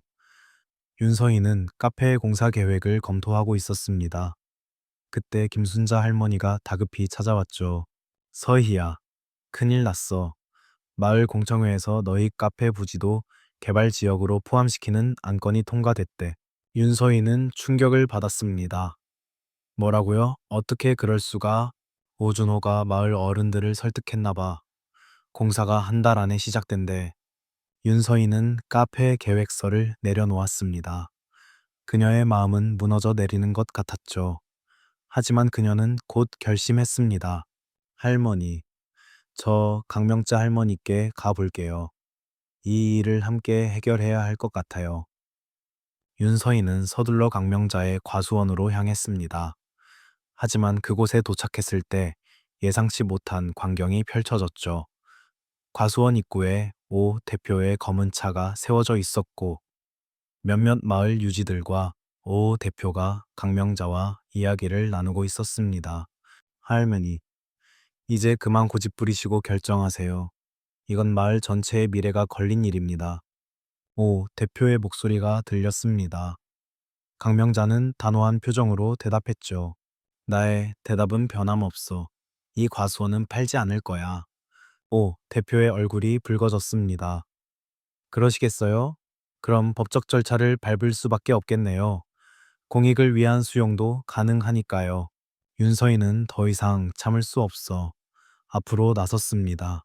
윤서희는 카페의 공사 계획을 검토하고 있었습니다. 그때 김순자 할머니가 다급히 찾아왔죠. 서희야, 큰일 났어. 마을 공청회에서 너희 카페 부지도 개발 지역으로 포함시키는 안건이 통과됐대. 윤서희는 충격을 받았습니다. 뭐라고요? 어떻게 그럴 수가? 오준호가 마을 어른들을 설득했나 봐. 공사가 한 달 안에 시작된대. 윤서희는 카페 계획서를 내려놓았습니다. 그녀의 마음은 무너져 내리는 것 같았죠. 하지만 그녀는 곧 결심했습니다. 할머니, 저 강명자 할머니께 가볼게요. 이 일을 함께 해결해야 할 것 같아요. 윤서희는 서둘러 강명자의 과수원으로 향했습니다. 하지만 그곳에 도착했을 때 예상치 못한 광경이 펼쳐졌죠. 과수원 입구에 오 대표의 검은 차가 세워져 있었고 몇몇 마을 유지들과 오 대표가 강명자와 이야기를 나누고 있었습니다. 할머니, 이제 그만 고집 부리시고 결정하세요. 이건 마을 전체의 미래가 걸린 일입니다. 오 대표의 목소리가 들렸습니다. 강명자는 단호한 표정으로 대답했죠. 나의 대답은 변함없어. 이 과수원은 팔지 않을 거야. 오 대표의 얼굴이 붉어졌습니다. 그러시겠어요? 그럼 법적 절차를 밟을 수밖에 없겠네요. 공익을 위한 수용도 가능하니까요. 윤서희는 더 이상 참을 수 없어 앞으로 나섰습니다.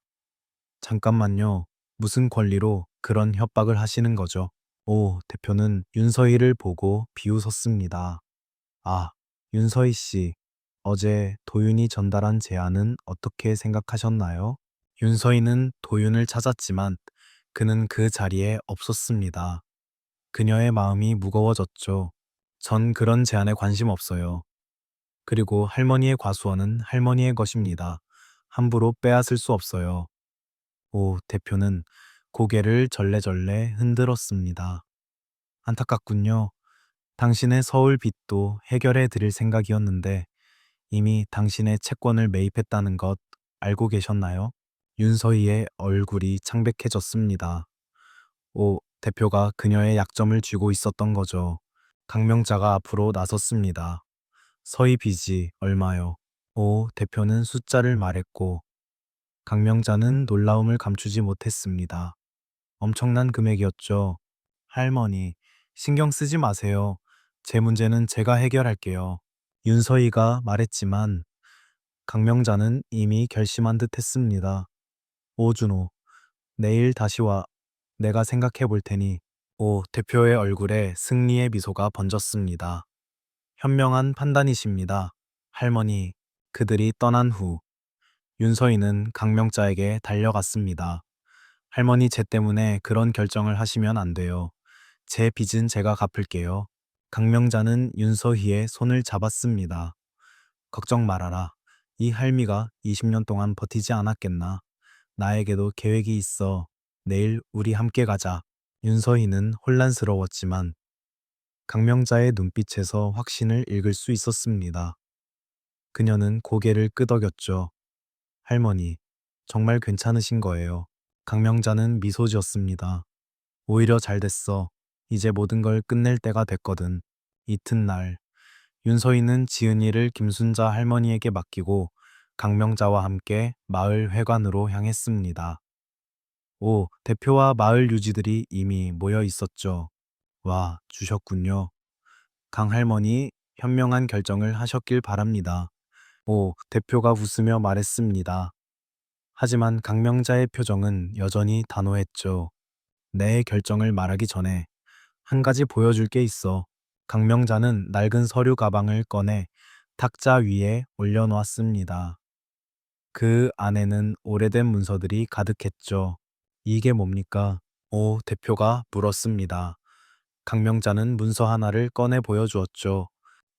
잠깐만요. 무슨 권리로 그런 협박을 하시는 거죠? 오, 대표는 윤서희를 보고 비웃었습니다. 아, 윤서희 씨. 어제 도윤이 전달한 제안은 어떻게 생각하셨나요? 윤서희는 도윤을 찾았지만 그는 그 자리에 없었습니다. 그녀의 마음이 무거워졌죠. 전 그런 제안에 관심 없어요. 그리고 할머니의 과수원은 할머니의 것입니다. 함부로 빼앗을 수 없어요. 오, 대표는 고개를 절레절레 흔들었습니다. 안타깝군요. 당신의 서울 빚도 해결해 드릴 생각이었는데 이미 당신의 채권을 매입했다는 것 알고 계셨나요? 윤서희의 얼굴이 창백해졌습니다. 오 대표가 그녀의 약점을 쥐고 있었던 거죠. 강명자가 앞으로 나섰습니다. 서희 빚이 얼마요? 오 대표는 숫자를 말했고 강명자는 놀라움을 감추지 못했습니다. 엄청난 금액이었죠. 할머니, 신경 쓰지 마세요. 제 문제는 제가 해결할게요. 윤서희가 말했지만 강명자는 이미 결심한 듯 했습니다. 오준호, 내일 다시 와. 내가 생각해 볼 테니. 오 대표의 얼굴에 승리의 미소가 번졌습니다. 현명한 판단이십니다. 할머니, 그들이 떠난 후 윤서희는 강명자에게 달려갔습니다. 할머니 제 때문에 그런 결정을 하시면 안 돼요. 제 빚은 제가 갚을게요. 강명자는 윤서희의 손을 잡았습니다. 걱정 말아라. 이 할미가 20년 동안 버티지 않았겠나. 나에게도 계획이 있어. 내일 우리 함께 가자. 윤서희는 혼란스러웠지만 강명자의 눈빛에서 확신을 읽을 수 있었습니다. 그녀는 고개를 끄덕였죠. 할머니, 정말 괜찮으신 거예요. 강명자는 미소 지었습니다. 오히려 잘 됐어. 이제 모든 걸 끝낼 때가 됐거든. 이튿날, 윤서희는 지은이를 김순자 할머니에게 맡기고 강명자와 함께 마을 회관으로 향했습니다. 오, 대표와 마을 유지들이 이미 모여 있었죠. 와, 주셨군요. 강 할머니, 현명한 결정을 하셨길 바랍니다. 오, 대표가 웃으며 말했습니다. 하지만 강명자의 표정은 여전히 단호했죠. 내 결정을 말하기 전에 한 가지 보여줄 게 있어. 강명자는 낡은 서류 가방을 꺼내 탁자 위에 올려놓았습니다. 그 안에는 오래된 문서들이 가득했죠. 이게 뭡니까? 오 대표가 물었습니다. 강명자는 문서 하나를 꺼내 보여주었죠.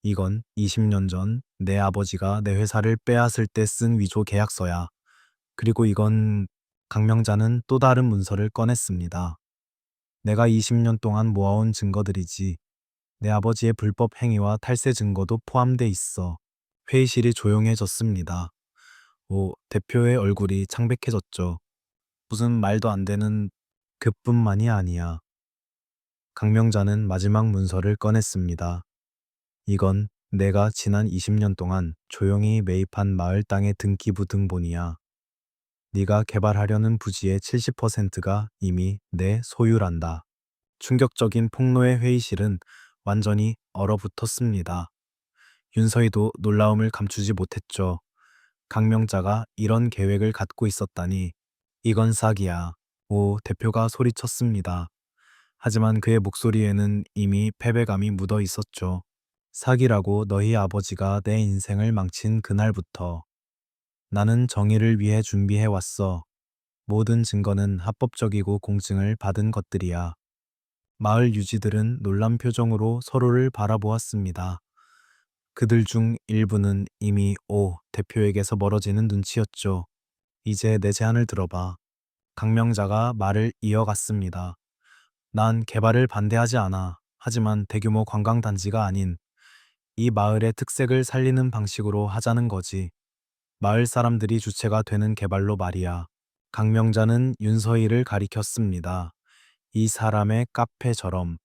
이건 20년 전 내 아버지가 내 회사를 빼앗을 때 쓴 위조 계약서야. 그리고 이건 강명자는 또 다른 문서를 꺼냈습니다. 내가 20년 동안 모아온 증거들이지. 내 아버지의 불법 행위와 탈세 증거도 포함돼 있어. 회의실이 조용해졌습니다. 오, 대표의 얼굴이 창백해졌죠. 무슨 말도 안 되는 그뿐만이 아니야. 강명자는 마지막 문서를 꺼냈습니다. 이건 내가 지난 20년 동안 조용히 매입한 마을 땅의 등기부 등본이야. 네가 개발하려는 부지의 70%가 이미 내 소유란다. 충격적인 폭로의 회의실은 완전히 얼어붙었습니다. 윤서희도 놀라움을 감추지 못했죠. 강명자가 이런 계획을 갖고 있었다니. 이건 사기야. 오 대표가 소리쳤습니다. 하지만 그의 목소리에는 이미 패배감이 묻어 있었죠. 사기라고 너희 아버지가 내 인생을 망친 그날부터 나는 정의를 위해 준비해 왔어. 모든 증거는 합법적이고 공증을 받은 것들이야. 마을 유지들은 놀란 표정으로 서로를 바라보았습니다. 그들 중 일부는 이미 오 대표에게서 멀어지는 눈치였죠. 이제 내 제안을 들어봐. 강명자가 말을 이어갔습니다. 난 개발을 반대하지 않아. 하지만 대규모 관광단지가 아닌 이 마을의 특색을 살리는 방식으로 하자는 거지. 마을 사람들이 주체가 되는 개발로 말이야. 강명자는 윤서희를 가리켰습니다. 이 사람의 카페처럼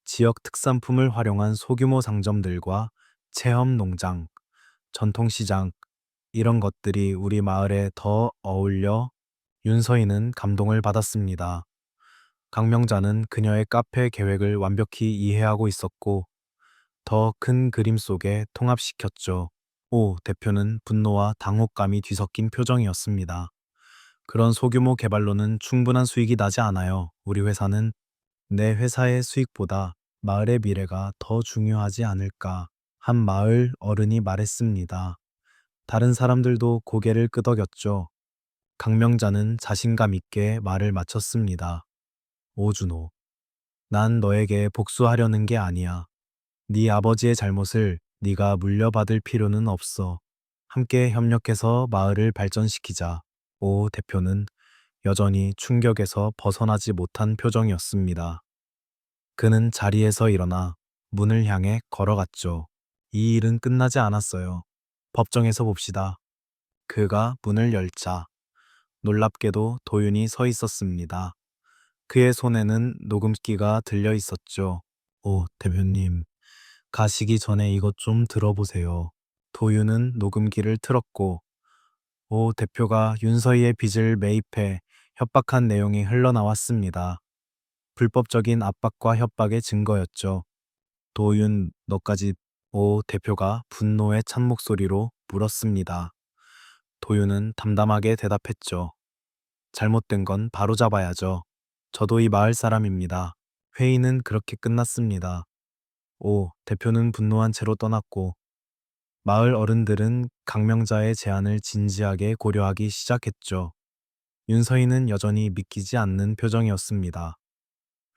지역 특산품을 활용한 소규모 상점들과 체험 농장, 전통시장, 이런 것들이 우리 마을에 더 어울려. 윤서희는 감동을 받았습니다. 강명자는 그녀의 카페 계획을 완벽히 이해하고 있었고 더 큰 그림 속에 통합시켰죠. 오 대표는 분노와 당혹감이 뒤섞인 표정이었습니다. 그런 소규모 개발로는 충분한 수익이 나지 않아요. 우리 회사는 내 회사의 수익보다 마을의 미래가 더 중요하지 않을까. 한 마을 어른이 말했습니다. 다른 사람들도 고개를 끄덕였죠. 강명자는 자신감 있게 말을 마쳤습니다. 오준호, 난 너에게 복수하려는 게 아니야. 네 아버지의 잘못을 네가 물려받을 필요는 없어. 함께 협력해서 마을을 발전시키자. 오 대표는 여전히 충격에서 벗어나지 못한 표정이었습니다. 그는 자리에서 일어나 문을 향해 걸어갔죠. 이 일은 끝나지 않았어요. 법정에서 봅시다. 그가 문을 열자 놀랍게도 도윤이 서 있었습니다. 그의 손에는 녹음기가 들려 있었죠. 오, 대표님. 가시기 전에 이것 좀 들어보세요. 도윤은 녹음기를 틀었고, 오 대표가 윤서희의 빚을 매입해 협박한 내용이 흘러나왔습니다. 불법적인 압박과 협박의 증거였죠. 도윤, 너까지. 오 대표가 분노에 찬 목소리로 물었습니다. 도윤은 담담하게 대답했죠. 잘못된 건 바로잡아야죠. 저도 이 마을 사람입니다. 회의는 그렇게 끝났습니다. 오 대표는 분노한 채로 떠났고, 마을 어른들은 강명자의 제안을 진지하게 고려하기 시작했죠. 윤서희는 여전히 믿기지 않는 표정이었습니다.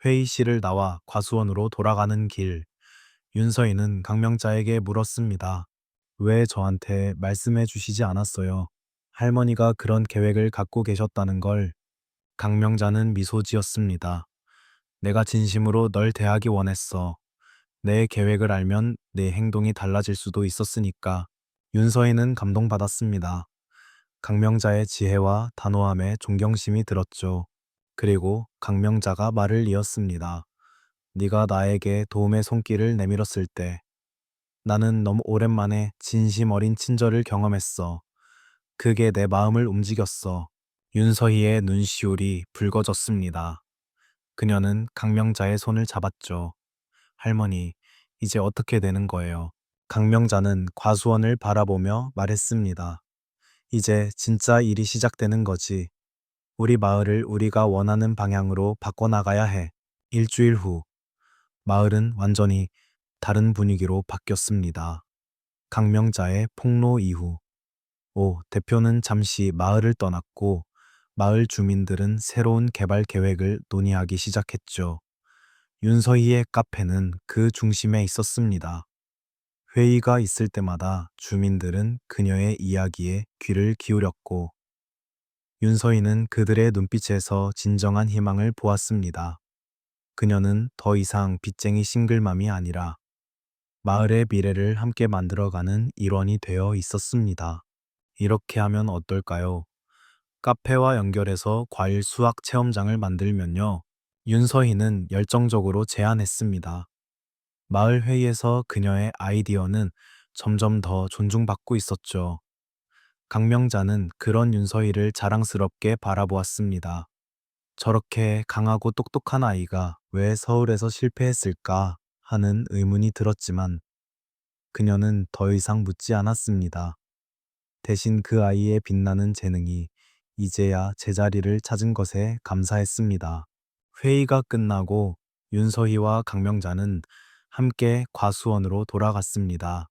회의실을 나와 과수원으로 돌아가는 길, 윤서희는 강명자에게 물었습니다. 왜 저한테 말씀해 주시지 않았어요? 할머니가 그런 계획을 갖고 계셨다는 걸. 강명자는 미소 지었습니다. 내가 진심으로 널 대하기 원했어. 내 계획을 알면 내 행동이 달라질 수도 있었으니까. 윤서희는 감동받았습니다. 강명자의 지혜와 단호함에 존경심이 들었죠. 그리고 강명자가 말을 이었습니다. 네가 나에게 도움의 손길을 내밀었을 때 나는 너무 오랜만에 진심 어린 친절을 경험했어. 그게 내 마음을 움직였어. 윤서희의 눈시울이 붉어졌습니다. 그녀는 강명자의 손을 잡았죠. 할머니, 이제 어떻게 되는 거예요? 강명자는 과수원을 바라보며 말했습니다. 이제 진짜 일이 시작되는 거지. 우리 마을을 우리가 원하는 방향으로 바꿔나가야 해. 일주일 후, 마을은 완전히 다른 분위기로 바뀌었습니다. 강명자의 폭로 이후, 오 대표는 잠시 마을을 떠났고, 마을 주민들은 새로운 개발 계획을 논의하기 시작했죠. 윤서희의 카페는 그 중심에 있었습니다. 회의가 있을 때마다 주민들은 그녀의 이야기에 귀를 기울였고, 윤서희는 그들의 눈빛에서 진정한 희망을 보았습니다. 그녀는 더 이상 빚쟁이 싱글맘이 아니라 마을의 미래를 함께 만들어가는 일원이 되어 있었습니다. 이렇게 하면 어떨까요? 카페와 연결해서 과일 수확 체험장을 만들면요. 윤서희는 열정적으로 제안했습니다. 마을 회의에서 그녀의 아이디어는 점점 더 존중받고 있었죠. 강명자는 그런 윤서희를 자랑스럽게 바라보았습니다. 저렇게 강하고 똑똑한 아이가 왜 서울에서 실패했을까 하는 의문이 들었지만, 그녀는 더 이상 묻지 않았습니다. 대신 그 아이의 빛나는 재능이 이제야 제자리를 찾은 것에 감사했습니다. 회의가 끝나고 윤서희와 강명자는 함께 과수원으로 돌아갔습니다.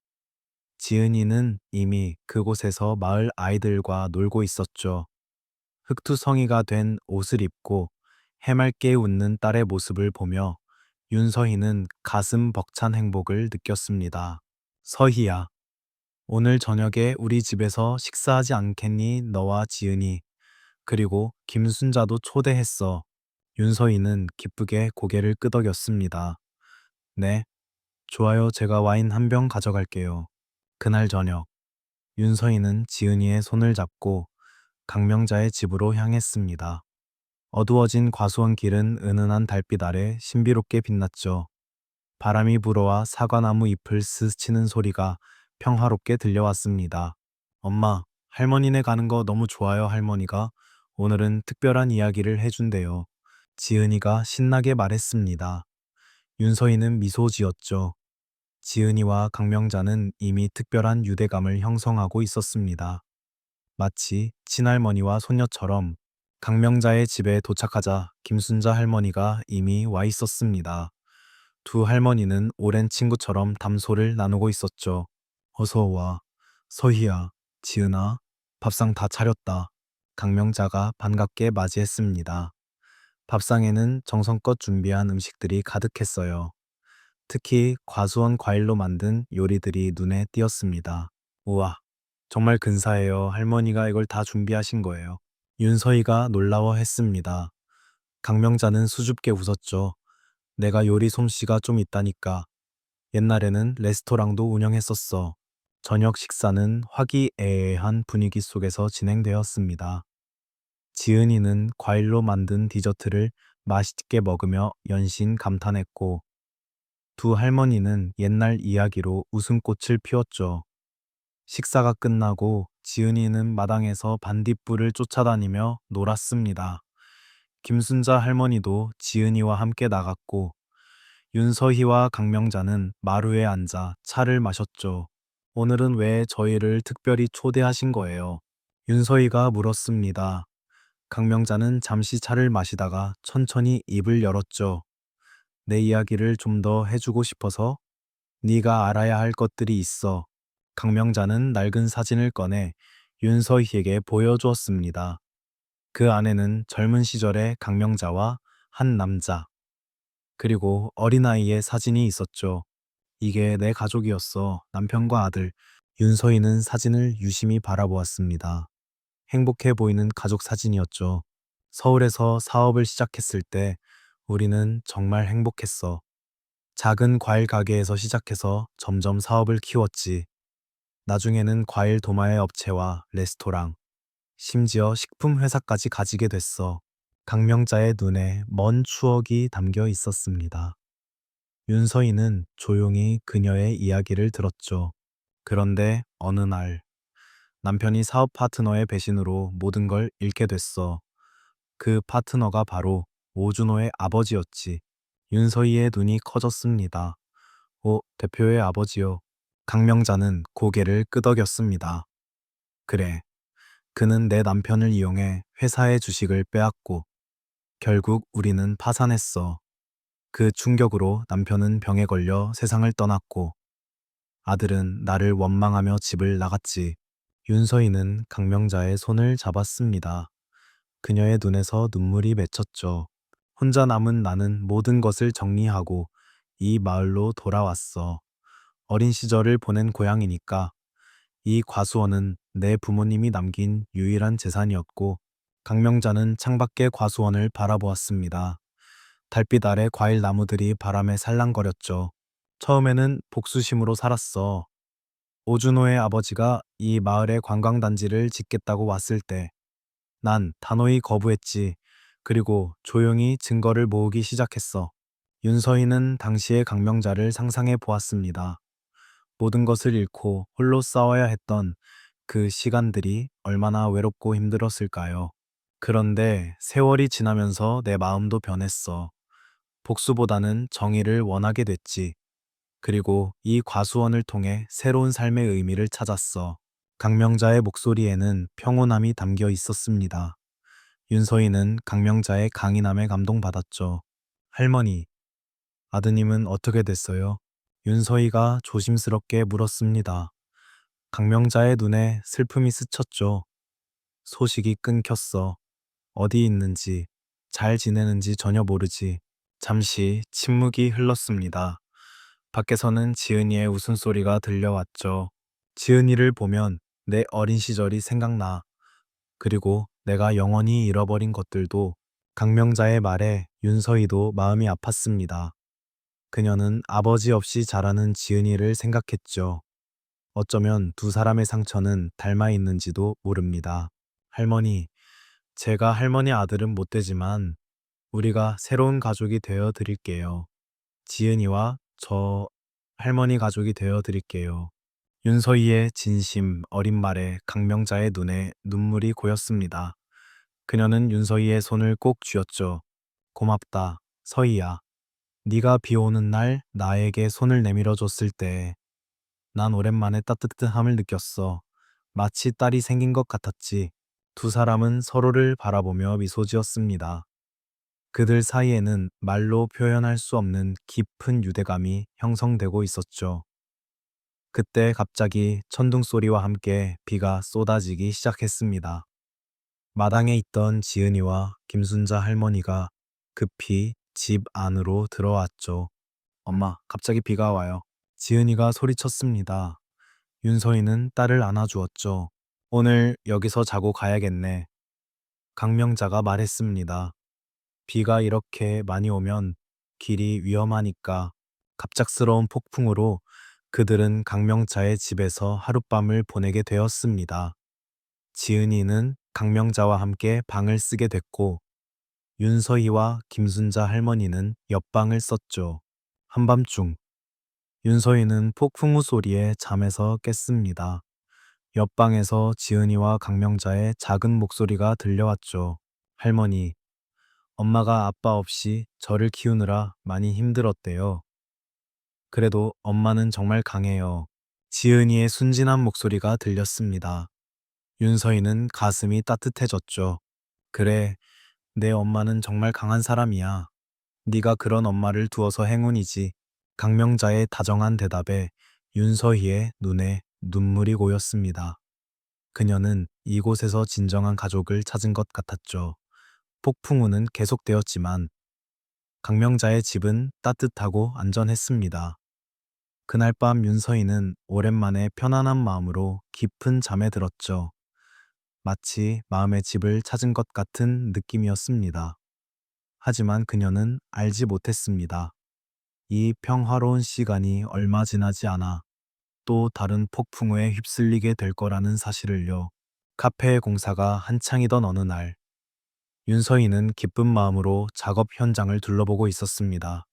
지은이는 이미 그곳에서 마을 아이들과 놀고 있었죠. 흑투성이가 된 옷을 입고 해맑게 웃는 딸의 모습을 보며 윤서희는 가슴 벅찬 행복을 느꼈습니다. 서희야, 오늘 저녁에 우리 집에서 식사하지 않겠니? 너와 지은이, 그리고 김순자도 초대했어. 윤서희는 기쁘게 고개를 끄덕였습니다. 네, 좋아요. 제가 와인 한 병 가져갈게요. 그날 저녁, 윤서희는 지은이의 손을 잡고 강명자의 집으로 향했습니다. 어두워진 과수원 길은 은은한 달빛 아래 신비롭게 빛났죠. 바람이 불어와 사과나무 잎을 스치는 소리가 평화롭게 들려왔습니다. 엄마, 할머니네 가는 거 너무 좋아요. 할머니가 오늘은 특별한 이야기를 해준대요. 지은이가 신나게 말했습니다. 윤서희는 미소 지었죠. 지은이와 강명자는 이미 특별한 유대감을 형성하고 있었습니다. 마치 친할머니와 손녀처럼. 강명자의 집에 도착하자 김순자 할머니가 이미 와 있었습니다. 두 할머니는 오랜 친구처럼 담소를 나누고 있었죠. 어서 와. 서희야, 지은아, 밥상 다 차렸다. 강명자가 반갑게 맞이했습니다. 밥상에는 정성껏 준비한 음식들이 가득했어요. 특히 과수원 과일로 만든 요리들이 눈에 띄었습니다. 우와, 정말 근사해요. 할머니가 이걸 다 준비하신 거예요. 윤서희가 놀라워했습니다. 강명자는 수줍게 웃었죠. 내가 요리 솜씨가 좀 있다니까. 옛날에는 레스토랑도 운영했었어. 저녁 식사는 화기애애한 분위기 속에서 진행되었습니다. 지은이는 과일로 만든 디저트를 맛있게 먹으며 연신 감탄했고 두 할머니는 옛날 이야기로 웃음꽃을 피웠죠. 식사가 끝나고 지은이는 마당에서 반딧불을 쫓아다니며 놀았습니다. 김순자 할머니도 지은이와 함께 나갔고 윤서희와 강명자는 마루에 앉아 차를 마셨죠. 오늘은 왜 저희를 특별히 초대하신 거예요? 윤서희가 물었습니다. 강명자는 잠시 차를 마시다가 천천히 입을 열었죠. 내 이야기를 좀 더 해주고 싶어서 네가 알아야 할 것들이 있어. 강명자는 낡은 사진을 꺼내 윤서희에게 보여주었습니다. 그 안에는 젊은 시절의 강명자와 한 남자, 그리고 어린아이의 사진이 있었죠. 이게 내 가족이었어. 남편과 아들. 윤서희는 사진을 유심히 바라보았습니다. 행복해 보이는 가족 사진이었죠. 서울에서 사업을 시작했을 때 우리는 정말 행복했어. 작은 과일 가게에서 시작해서 점점 사업을 키웠지. 나중에는 과일 도마의 업체와 레스토랑, 심지어 식품 회사까지 가지게 됐어. 강명자의 눈에 먼 추억이 담겨 있었습니다. 윤서희는 조용히 그녀의 이야기를 들었죠. 그런데 어느 날 남편이 사업 파트너의 배신으로 모든 걸 잃게 됐어. 그 파트너가 바로 오준호의 아버지였지. 윤서희의 눈이 커졌습니다. 오, 대표의 아버지요. 강명자는 고개를 끄덕였습니다. 그래, 그는 내 남편을 이용해 회사의 주식을 빼앗고 결국 우리는 파산했어. 그 충격으로 남편은 병에 걸려 세상을 떠났고 아들은 나를 원망하며 집을 나갔지. 윤서희는 강명자의 손을 잡았습니다. 그녀의 눈에서 눈물이 맺혔죠. 혼자 남은 나는 모든 것을 정리하고 이 마을로 돌아왔어. 어린 시절을 보낸 고향이니까 이 과수원은 내 부모님이 남긴 유일한 재산이었고 강명자는 창밖의 과수원을 바라보았습니다. 달빛 아래 과일 나무들이 바람에 살랑거렸죠. 처음에는 복수심으로 살았어. 오준호의 아버지가 이 마을에 관광단지를 짓겠다고 왔을 때 난 단호히 거부했지. 그리고 조용히 증거를 모으기 시작했어. 윤서희는 당시의 강명자를 상상해 보았습니다. 모든 것을 잃고 홀로 싸워야 했던 그 시간들이 얼마나 외롭고 힘들었을까요? 그런데 세월이 지나면서 내 마음도 변했어. 복수보다는 정의를 원하게 됐지. 그리고 이 과수원을 통해 새로운 삶의 의미를 찾았어. 강명자의 목소리에는 평온함이 담겨 있었습니다. 윤서희는 강명자의 강인함에 감동받았죠. 할머니, 아드님은 어떻게 됐어요? 윤서희가 조심스럽게 물었습니다. 강명자의 눈에 슬픔이 스쳤죠. 소식이 끊겼어. 어디 있는지, 잘 지내는지 전혀 모르지. 잠시 침묵이 흘렀습니다. 밖에서는 지은이의 웃음소리가 들려왔죠. 지은이를 보면 내 어린 시절이 생각나. 그리고 내가 영원히 잃어버린 것들도. 강명자의 말에 윤서희도 마음이 아팠습니다. 그녀는 아버지 없이 자라는 지은이를 생각했죠. 어쩌면 두 사람의 상처는 닮아 있는지도 모릅니다. 할머니, 제가 할머니 아들은 못 되지만 우리가 새로운 가족이 되어 드릴게요. 지은이와 저 할머니 가족이 되어 드릴게요. 윤서희의 진심 어린 말에 강명자의 눈에 눈물이 고였습니다. 그녀는 윤서희의 손을 꼭 쥐었죠. 고맙다, 서희야. 네가 비 오는 날 나에게 손을 내밀어 줬을 때 난 오랜만에 따뜻함을 느꼈어. 마치 딸이 생긴 것 같았지. 두 사람은 서로를 바라보며 미소 지었습니다. 그들 사이에는 말로 표현할 수 없는 깊은 유대감이 형성되고 있었죠. 그때 갑자기 천둥 소리와 함께 비가 쏟아지기 시작했습니다. 마당에 있던 지은이와 김순자 할머니가 급히 집 안으로 들어왔죠. 엄마, 갑자기 비가 와요. 지은이가 소리쳤습니다. 윤서희는 딸을 안아주었죠. 오늘 여기서 자고 가야겠네. 강명자가 말했습니다. 비가 이렇게 많이 오면 길이 위험하니까. 갑작스러운 폭풍으로 그들은 강명자의 집에서 하룻밤을 보내게 되었습니다. 지은이는 강명자와 함께 방을 쓰게 됐고 윤서희와 김순자 할머니는 옆방을 썼죠. 한밤중 윤서희는 폭풍우 소리에 잠에서 깼습니다. 옆방에서 지은이와 강명자의 작은 목소리가 들려왔죠. 할머니, 엄마가 아빠 없이 저를 키우느라 많이 힘들었대요. 그래도 엄마는 정말 강해요. 지은이의 순진한 목소리가 들렸습니다. 윤서희는 가슴이 따뜻해졌죠. 그래, 내 엄마는 정말 강한 사람이야. 네가 그런 엄마를 두어서 행운이지. 강명자의 다정한 대답에 윤서희의 눈에 눈물이 고였습니다. 그녀는 이곳에서 진정한 가족을 찾은 것 같았죠. 폭풍우는 계속되었지만 강명자의 집은 따뜻하고 안전했습니다. 그날 밤 윤서희는 오랜만에 편안한 마음으로 깊은 잠에 들었죠. 마치 마음의 집을 찾은 것 같은 느낌이었습니다. 하지만 그녀는 알지 못했습니다. 이 평화로운 시간이 얼마 지나지 않아 또 다른 폭풍우에 휩쓸리게 될 거라는 사실을요. 카페의 공사가 한창이던 어느 날, 윤서희는 기쁜 마음으로 작업 현장을 둘러보고 있었습니다.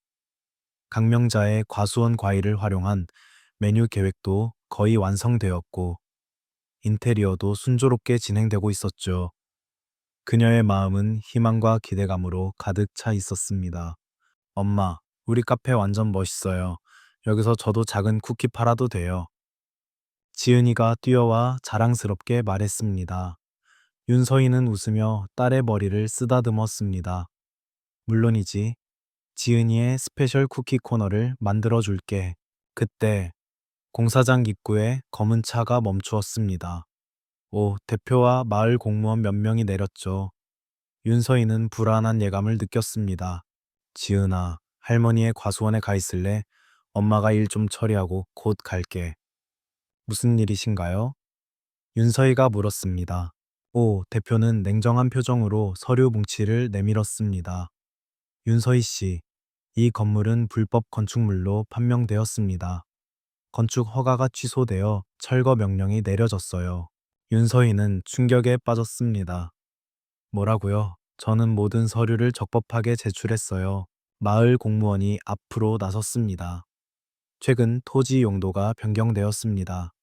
강명자의 과수원 과일을 활용한 메뉴 계획도 거의 완성되었고, 인테리어도 순조롭게 진행되고 있었죠. 그녀의 마음은 희망과 기대감으로 가득 차 있었습니다. 엄마, 우리 카페 완전 멋있어요. 여기서 저도 작은 쿠키 팔아도 돼요. 지은이가 뛰어와 자랑스럽게 말했습니다. 윤서희는 웃으며 딸의 머리를 쓰다듬었습니다. 물론이지. 지은이의 스페셜 쿠키 코너를 만들어 줄게. 그때 공사장 입구에 검은 차가 멈추었습니다. 오, 대표와 마을 공무원 몇 명이 내렸죠. 윤서희는 불안한 예감을 느꼈습니다. 지은아, 할머니의 과수원에 가 있을래? 엄마가 일 좀 처리하고 곧 갈게. 무슨 일이신가요? 윤서희가 물었습니다. 오, 대표는 냉정한 표정으로 서류 뭉치를 내밀었습니다. 윤서희 씨, 이 건물은 불법 건축물로 판명되었습니다. 건축 허가가 취소되어 철거 명령이 내려졌어요. 윤서희는 충격에 빠졌습니다. 뭐라고요? 저는 모든 서류를 적법하게 제출했어요. 마을 공무원이 앞으로 나섰습니다. 최근 토지 용도가 변경되었습니다.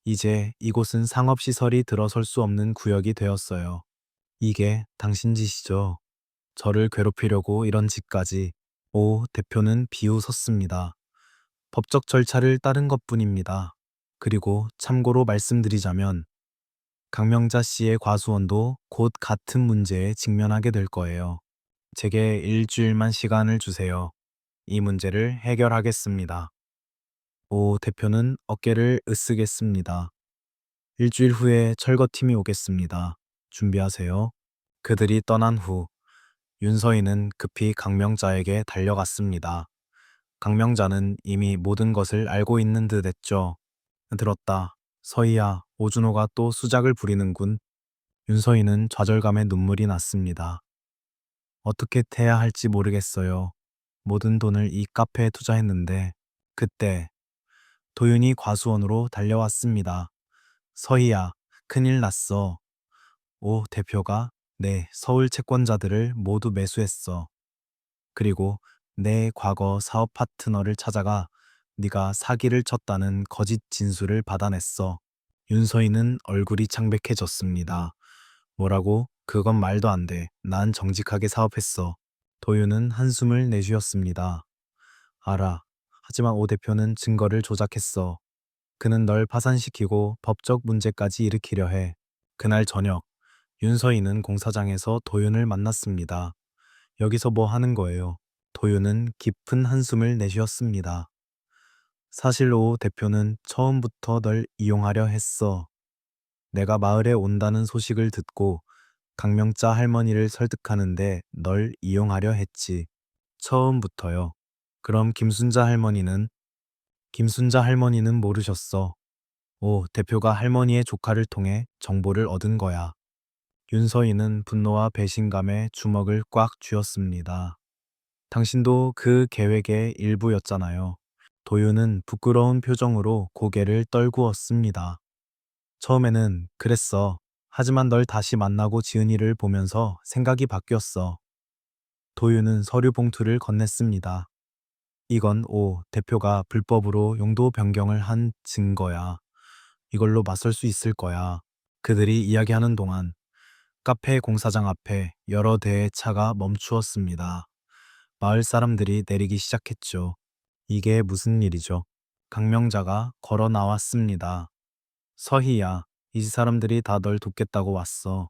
이제 이곳은 상업시설이 들어설 수 없는 구역이 되었어요. 이게 당신 짓이죠. 저를 괴롭히려고 이런 짓까지. 오, 대표는 비웃었습니다. 법적 절차를 따른 것뿐입니다. 그리고 참고로 말씀드리자면 강명자 씨의 과수원도 곧 같은 문제에 직면하게 될 거예요. 제게 일주일만 시간을 주세요. 이 문제를 해결하겠습니다. 오, 대표는 어깨를 으쓱했습니다. 일주일 후에 철거팀이 오겠습니다. 준비하세요. 그들이 떠난 후 윤서희는 급히 강명자에게 달려갔습니다. 강명자는 이미 모든 것을 알고 있는 듯 했죠. 들었다. 서희야, 오준호가 또 수작을 부리는군. 윤서희는 좌절감에 눈물이 났습니다. 어떻게 해야 할지 모르겠어요. 모든 돈을 이 카페에 투자했는데 그때 도윤이 과수원으로 달려왔습니다. 서희야, 큰일 났어. 오, 대표가 내 서울 채권자들을 모두 매수했어. 그리고 내 과거 사업 파트너를 찾아가 네가 사기를 쳤다는 거짓 진술을 받아냈어. 윤서희는 얼굴이 창백해졌습니다. 뭐라고? 그건 말도 안 돼. 난 정직하게 사업했어. 도윤은 한숨을 내쉬었습니다. 알아. 하지만 오 대표는 증거를 조작했어. 그는 널 파산시키고 법적 문제까지 일으키려 해. 그날 저녁, 윤서희는 공사장에서 도윤을 만났습니다. 여기서 뭐 하는 거예요? 도윤은 깊은 한숨을 내쉬었습니다. 사실 오 대표는 처음부터 널 이용하려 했어. 내가 마을에 온다는 소식을 듣고 강명자 할머니를 설득하는데 널 이용하려 했지. 처음부터요. 그럼 김순자 할머니는 모르셨어. 오, 대표가 할머니의 조카를 통해 정보를 얻은 거야. 윤서희는 분노와 배신감에 주먹을 꽉 쥐었습니다. 당신도 그 계획의 일부였잖아요. 도윤은 부끄러운 표정으로 고개를 떨구었습니다. 처음에는 그랬어. 하지만 널 다시 만나고 지은이를 보면서 생각이 바뀌었어. 도윤은 서류 봉투를 건넸습니다. 이건 오 대표가 불법으로 용도 변경을 한 증거야. 이걸로 맞설 수 있을 거야. 그들이 이야기하는 동안 카페 공사장 앞에 여러 대의 차가 멈추었습니다. 마을 사람들이 내리기 시작했죠. 이게 무슨 일이죠? 강명자가 걸어 나왔습니다. 서희야, 이 사람들이 다 널 돕겠다고 왔어.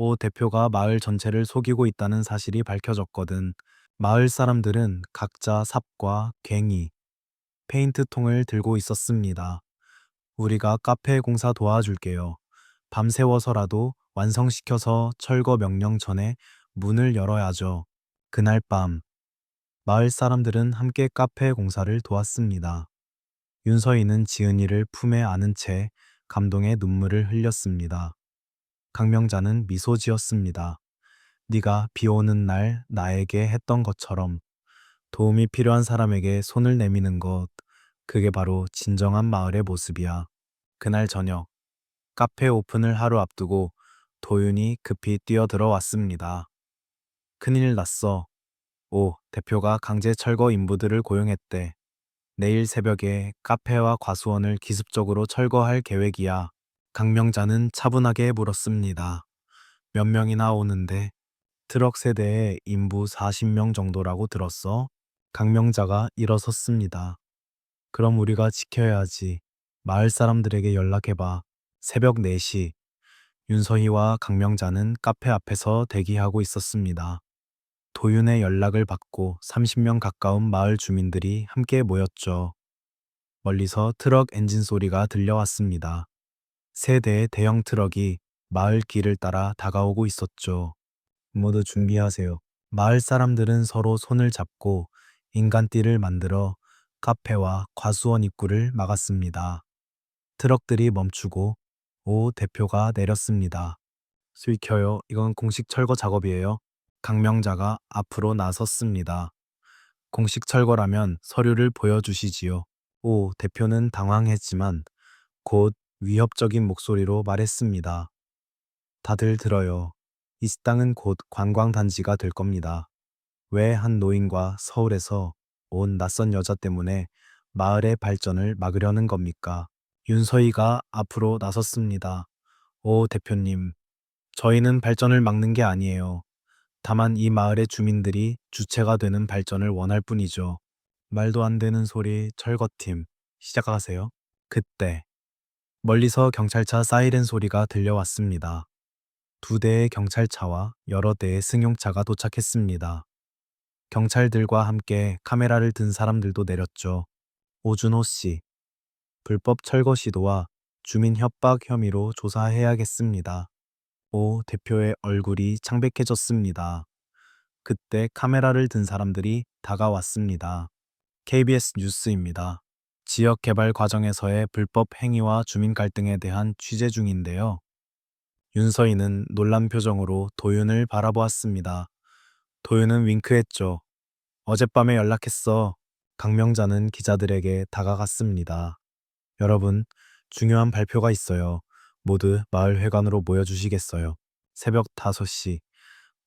오 대표가 마을 전체를 속이고 있다는 사실이 밝혀졌거든. 마을 사람들은 각자 삽과 괭이, 페인트통을 들고 있었습니다. 우리가 카페 공사 도와줄게요. 밤새워서라도 완성시켜서 철거 명령 전에 문을 열어야죠. 그날 밤, 마을 사람들은 함께 카페 공사를 도왔습니다. 윤서희는 지은이를 품에 안은 채 감동의 눈물을 흘렸습니다. 강명자는 미소 지었습니다. 네가 비 오는 날 나에게 했던 것처럼 도움이 필요한 사람에게 손을 내미는 것, 그게 바로 진정한 마을의 모습이야. 그날 저녁, 카페 오픈을 하루 앞두고 도윤이 급히 뛰어들어왔습니다. 큰일 났어. 오, 대표가 강제 철거 인부들을 고용했대. 내일 새벽에 카페와 과수원을 기습적으로 철거할 계획이야. 강명자는 차분하게 물었습니다. 몇 명이나 오는데? 트럭 세대에 인부 40명 정도라고 들었어? 강명자가 일어섰습니다. 그럼 우리가 지켜야지. 마을 사람들에게 연락해봐. 새벽 4시, 윤서희와 강명자는 카페 앞에서 대기하고 있었습니다. 도윤의 연락을 받고 30명 가까운 마을 주민들이 함께 모였죠. 멀리서 트럭 엔진 소리가 들려왔습니다. 세 대의 대형 트럭이 마을 길을 따라 다가오고 있었죠. 모두 준비하세요. 마을 사람들은 서로 손을 잡고 인간띠를 만들어 카페와 과수원 입구를 막았습니다. 트럭들이 멈추고 오 대표가 내렸습니다. 수익 켜요. 이건 공식 철거 작업이에요. 강명자가 앞으로 나섰습니다. 공식 철거라면 서류를 보여주시지요. 오 대표는 당황했지만 곧 위협적인 목소리로 말했습니다. 다들 들어요. 이 땅은 곧 관광단지가 될 겁니다. 왜 한 노인과 서울에서 온 낯선 여자 때문에 마을의 발전을 막으려는 겁니까? 윤서희가 앞으로 나섰습니다. 오 대표님, 저희는 발전을 막는 게 아니에요. 다만 이 마을의 주민들이 주체가 되는 발전을 원할 뿐이죠. 말도 안 되는 소리 철거팀, 시작하세요. 그때 멀리서 경찰차 사이렌 소리가 들려왔습니다. 2대의 경찰차와 여러 대의 승용차가 도착했습니다. 경찰들과 함께 카메라를 든 사람들도 내렸죠. 오준호 씨, 불법 철거 시도와 주민 협박 혐의로 조사해야겠습니다. 오 대표의 얼굴이 창백해졌습니다. 그때 카메라를 든 사람들이 다가왔습니다. KBS 뉴스입니다. 지역 개발 과정에서의 불법 행위와 주민 갈등에 대한 취재 중인데요. 윤서희는 놀란 표정으로 도윤을 바라보았습니다. 도윤은 윙크했죠. 어젯밤에 연락했어. 강명자는 기자들에게 다가갔습니다. 여러분, 중요한 발표가 있어요. 모두 마을 회관으로 모여주시겠어요. 새벽 5시,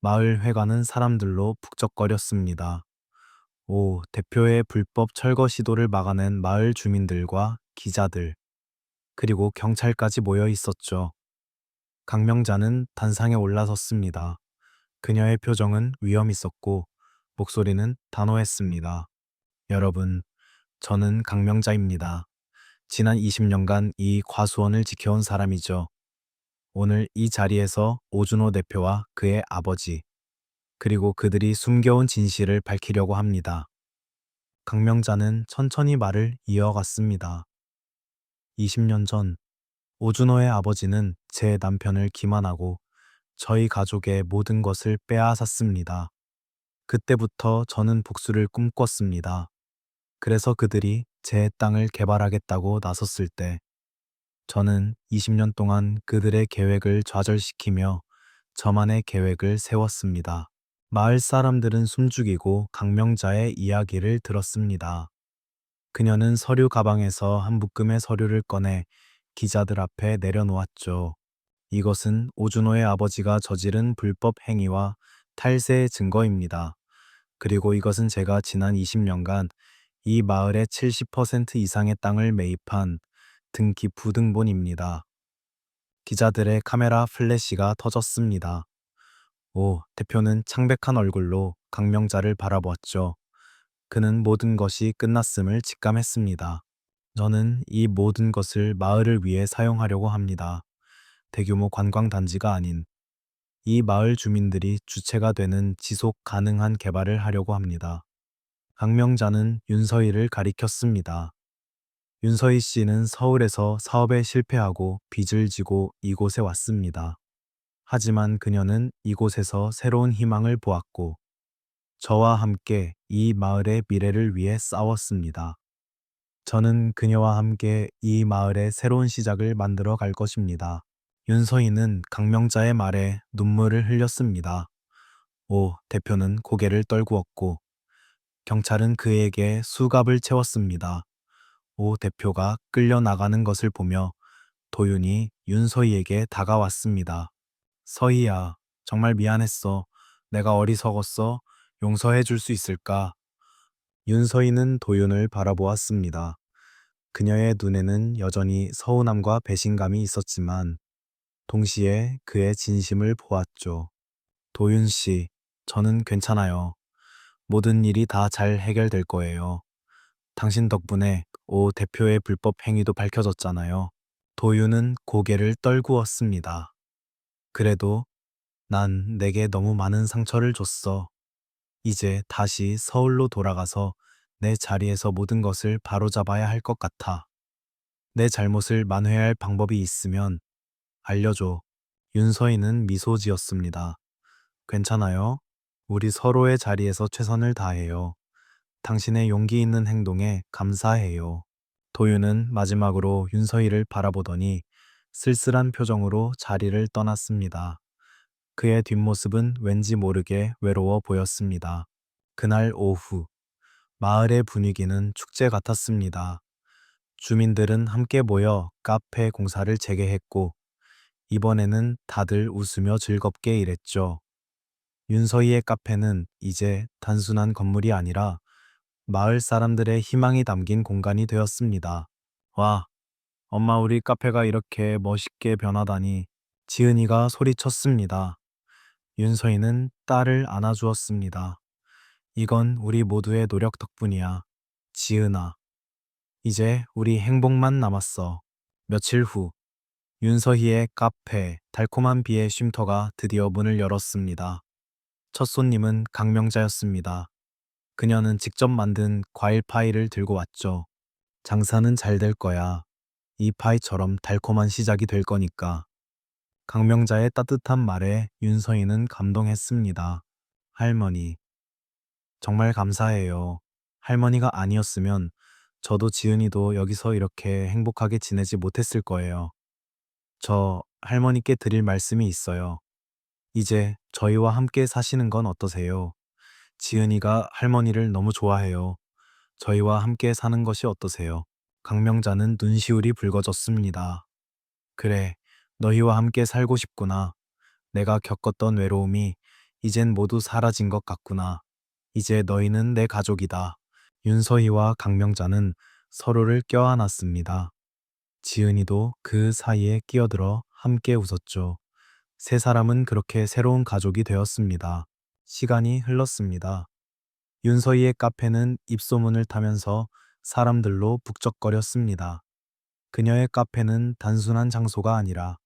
마을 회관은 사람들로 북적거렸습니다. 오, 대표의 불법 철거 시도를 막아낸 마을 주민들과 기자들, 그리고 경찰까지 모여 있었죠. 강명자는 단상에 올라섰습니다. 그녀의 표정은 위험 있었고 목소리는 단호했습니다. 여러분, 저는 강명자입니다. 지난 20년간 이 과수원을 지켜온 사람이죠. 오늘 이 자리에서 오준호 대표와 그의 아버지, 그리고 그들이 숨겨온 진실을 밝히려고 합니다. 강명자는 천천히 말을 이어갔습니다. 20년 전 오준호의 아버지는 제 남편을 기만하고 저희 가족의 모든 것을 빼앗았습니다. 그때부터 저는 복수를 꿈꿨습니다. 그래서 그들이 제 땅을 개발하겠다고 나섰을 때 저는 20년 동안 그들의 계획을 좌절시키며 저만의 계획을 세웠습니다. 마을 사람들은 숨죽이고 강명자의 이야기를 들었습니다. 그녀는 서류 가방에서 한 묶음의 서류를 꺼내 기자들 앞에 내려놓았죠. 이것은 오준호의 아버지가 저지른 불법 행위와 탈세의 증거입니다. 그리고 이것은 제가 지난 20년간 이 마을의 70% 이상의 땅을 매입한 등기부등본입니다. 기자들의 카메라 플래시가 터졌습니다. 오, 대표는 창백한 얼굴로 강명자를 바라보았죠. 그는 모든 것이 끝났음을 직감했습니다. 저는 이 모든 것을 마을을 위해 사용하려고 합니다. 대규모 관광단지가 아닌 이 마을 주민들이 주체가 되는 지속 가능한 개발을 하려고 합니다. 강명자는 윤서희를 가리켰습니다. 윤서희 씨는 서울에서 사업에 실패하고 빚을 지고 이곳에 왔습니다. 하지만 그녀는 이곳에서 새로운 희망을 보았고 저와 함께 이 마을의 미래를 위해 싸웠습니다. 저는 그녀와 함께 이 마을의 새로운 시작을 만들어 갈 것입니다. 윤서희는 강명자의 말에 눈물을 흘렸습니다. 오, 대표는 고개를 떨구었고 경찰은 그에게 수갑을 채웠습니다. 오, 대표가 끌려나가는 것을 보며 도윤이 윤서희에게 다가왔습니다. 서희야, 정말 미안했어. 내가 어리석었어. 용서해 줄 수 있을까? 윤서희는 도윤을 바라보았습니다. 그녀의 눈에는 여전히 서운함과 배신감이 있었지만 동시에 그의 진심을 보았죠. 도윤 씨, 저는 괜찮아요. 모든 일이 다 잘 해결될 거예요. 당신 덕분에 오 대표의 불법 행위도 밝혀졌잖아요. 도윤은 고개를 떨구었습니다. 그래도 난 내게 너무 많은 상처를 줬어. 이제 다시 서울로 돌아가서 내 자리에서 모든 것을 바로잡아야 할 것 같아. 내 잘못을 만회할 방법이 있으면 알려줘. 윤서희는 미소 지었습니다. 괜찮아요. 우리 서로의 자리에서 최선을 다해요. 당신의 용기 있는 행동에 감사해요. 도윤은 마지막으로 윤서희를 바라보더니 쓸쓸한 표정으로 자리를 떠났습니다. 그의 뒷모습은 왠지 모르게 외로워 보였습니다. 그날 오후, 마을의 분위기는 축제 같았습니다. 주민들은 함께 모여 카페 공사를 재개했고, 이번에는 다들 웃으며 즐겁게 일했죠. 윤서희의 카페는 이제 단순한 건물이 아니라 마을 사람들의 희망이 담긴 공간이 되었습니다. 와, 엄마 우리 카페가 이렇게 멋있게 변하다니. 지은이가 소리쳤습니다. 윤서희는 딸을 안아주었습니다. 이건 우리 모두의 노력 덕분이야. 지은아, 이제 우리 행복만 남았어. 며칠 후, 윤서희의 카페 달콤한 비의 쉼터가 드디어 문을 열었습니다. 첫 손님은 강명자였습니다. 그녀는 직접 만든 과일 파이를 들고 왔죠. 장사는 잘 될 거야. 이 파이처럼 달콤한 시작이 될 거니까. 강명자의 따뜻한 말에 윤서희는 감동했습니다. 할머니, 정말 감사해요. 할머니가 아니었으면 저도 지은이도 여기서 이렇게 행복하게 지내지 못했을 거예요. 저 할머니께 드릴 말씀이 있어요. 이제 저희와 함께 사시는 건 어떠세요? 지은이가 할머니를 너무 좋아해요. 저희와 함께 사는 것이 어떠세요? 강명자는 눈시울이 붉어졌습니다. 그래, 너희와 함께 살고 싶구나. 내가 겪었던 외로움이 이젠 모두 사라진 것 같구나. 이제 너희는 내 가족이다. 윤서희와 강명자는 서로를 껴안았습니다. 지은이도 그 사이에 끼어들어 함께 웃었죠. 세 사람은 그렇게 새로운 가족이 되었습니다. 시간이 흘렀습니다. 윤서희의 카페는 입소문을 타면서 사람들로 북적거렸습니다. 그녀의 카페는 단순한 장소가 아니라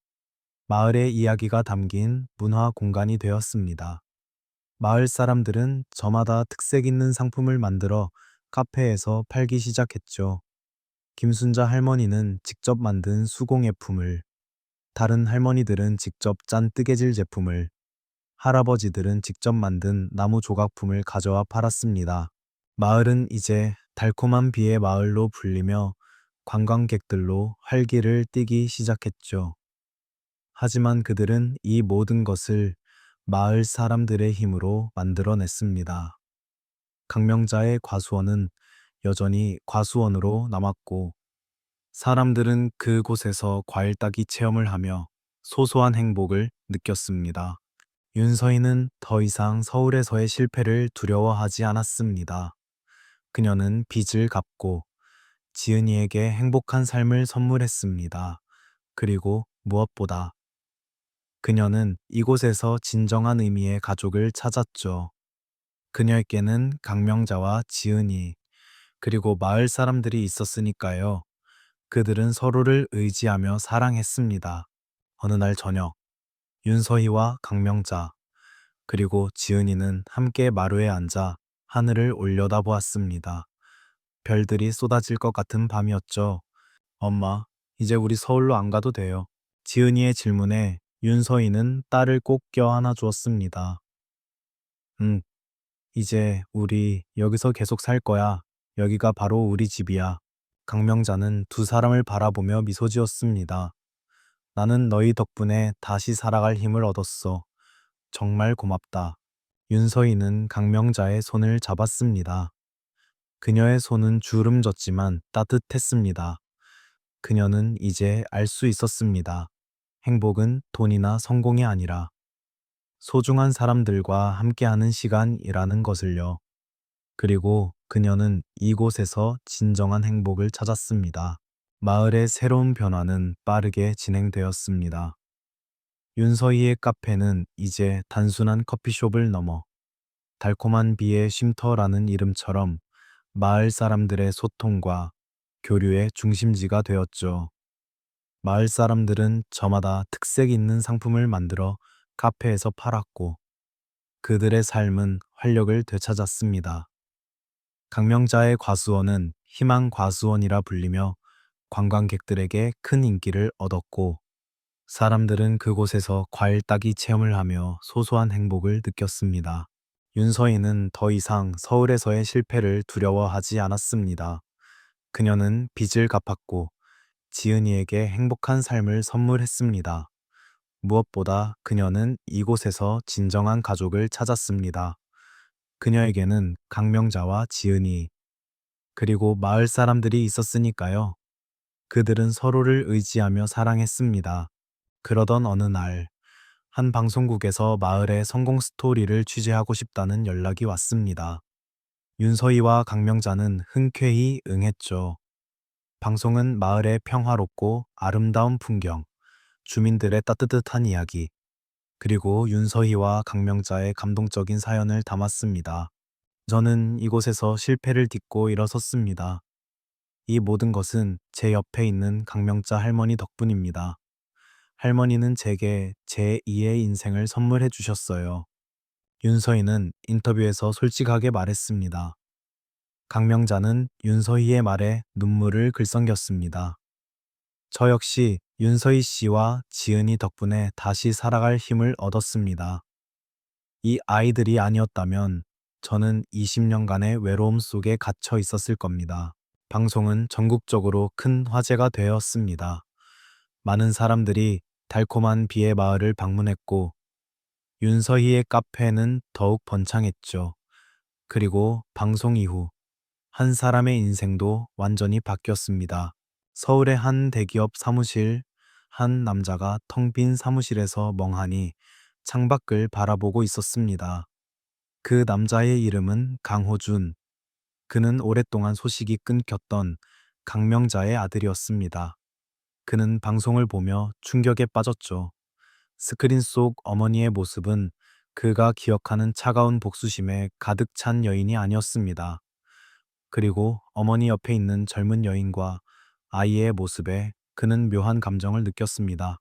마을의 이야기가 담긴 문화 공간이 되었습니다. 마을 사람들은 저마다 특색 있는 상품을 만들어 카페에서 팔기 시작했죠. 김순자 할머니는 직접 만든 수공예품을, 다른 할머니들은 직접 짠 뜨개질 제품을, 할아버지들은 직접 만든 나무 조각품을 가져와 팔았습니다. 마을은 이제 달콤한 비의 마을로 불리며 관광객들로 활기를 띠기 시작했죠. 하지만 그들은 이 모든 것을 마을 사람들의 힘으로 만들어냈습니다. 강명자의 과수원은 여전히 과수원으로 남았고, 사람들은 그곳에서 과일 따기 체험을 하며 소소한 행복을 느꼈습니다. 윤서희는 더 이상 서울에서의 실패를 두려워하지 않았습니다. 그녀는 빚을 갚고 지은이에게 행복한 삶을 선물했습니다. 그리고 무엇보다 그녀는 이곳에서 진정한 의미의 가족을 찾았죠. 그녀에게는 강명자와 지은이, 그리고 마을 사람들이 있었으니까요. 그들은 서로를 의지하며 사랑했습니다. 어느 날 저녁, 윤서희와 강명자, 그리고 지은이는 함께 마루에 앉아 하늘을 올려다보았습니다. 별들이 쏟아질 것 같은 밤이었죠. 엄마, 이제 우리 서울로 안 가도 돼요. 지은이의 질문에 윤서희는 딸을 꼭 껴안아 주었습니다. 응, 이제 우리 여기서 계속 살 거야. 여기가 바로 우리 집이야. 강명자는 두 사람을 바라보며 미소 지었습니다. 나는 너희 덕분에 다시 살아갈 힘을 얻었어. 정말 고맙다. 윤서희는 강명자의 손을 잡았습니다. 그녀의 손은 주름졌지만 따뜻했습니다. 그녀는 이제 알 수 있었습니다. 행복은 돈이나 성공이 아니라 소중한 사람들과 함께하는 시간이라는 것을요. 그리고 그녀는 이곳에서 진정한 행복을 찾았습니다. 마을의 새로운 변화는 빠르게 진행되었습니다. 윤서희의 카페는 이제 단순한 커피숍을 넘어 달콤한 비의 쉼터라는 이름처럼 마을 사람들의 소통과 교류의 중심지가 되었죠. 마을 사람들은 저마다 특색 있는 상품을 만들어 카페에서 팔았고 그들의 삶은 활력을 되찾았습니다. 강명자의 과수원은 희망 과수원이라 불리며 관광객들에게 큰 인기를 얻었고 사람들은 그곳에서 과일 따기 체험을 하며 소소한 행복을 느꼈습니다. 윤서희는 더 이상 서울에서의 실패를 두려워하지 않았습니다. 그녀는 빚을 갚았고 지은이에게 행복한 삶을 선물했습니다. 무엇보다 그녀는 이곳에서 진정한 가족을 찾았습니다. 그녀에게는 강명자와 지은이, 그리고 마을 사람들이 있었으니까요. 그들은 서로를 의지하며 사랑했습니다. 그러던 어느 날, 한 방송국에서 마을의 성공 스토리를 취재하고 싶다는 연락이 왔습니다. 윤서희와 강명자는 흔쾌히 응했죠. 방송은 마을의 평화롭고 아름다운 풍경, 주민들의 따뜻한 이야기, 그리고 윤서희와 강명자의 감동적인 사연을 담았습니다. 저는 이곳에서 실패를 딛고 일어섰습니다. 이 모든 것은 제 옆에 있는 강명자 할머니 덕분입니다. 할머니는 제게 제2의 인생을 선물해 주셨어요. 윤서희는 인터뷰에서 솔직하게 말했습니다. 강명자는 윤서희의 말에 눈물을 글썽겼습니다. 저 역시 윤서희 씨와 지은이 덕분에 다시 살아갈 힘을 얻었습니다. 이 아이들이 아니었다면 저는 20년간의 외로움 속에 갇혀 있었을 겁니다. 방송은 전국적으로 큰 화제가 되었습니다. 많은 사람들이 달콤한 비의 마을을 방문했고 윤서희의 카페는 더욱 번창했죠. 그리고 방송 이후 한 사람의 인생도 완전히 바뀌었습니다. 서울의 한 대기업 사무실, 한 남자가 텅 빈 사무실에서 멍하니 창밖을 바라보고 있었습니다. 그 남자의 이름은 강호준. 그는 오랫동안 소식이 끊겼던 강명자의 아들이었습니다. 그는 방송을 보며 충격에 빠졌죠. 스크린 속 어머니의 모습은 그가 기억하는 차가운 복수심에 가득 찬 여인이 아니었습니다. 그리고 어머니 옆에 있는 젊은 여인과 아이의 모습에 그는 묘한 감정을 느꼈습니다.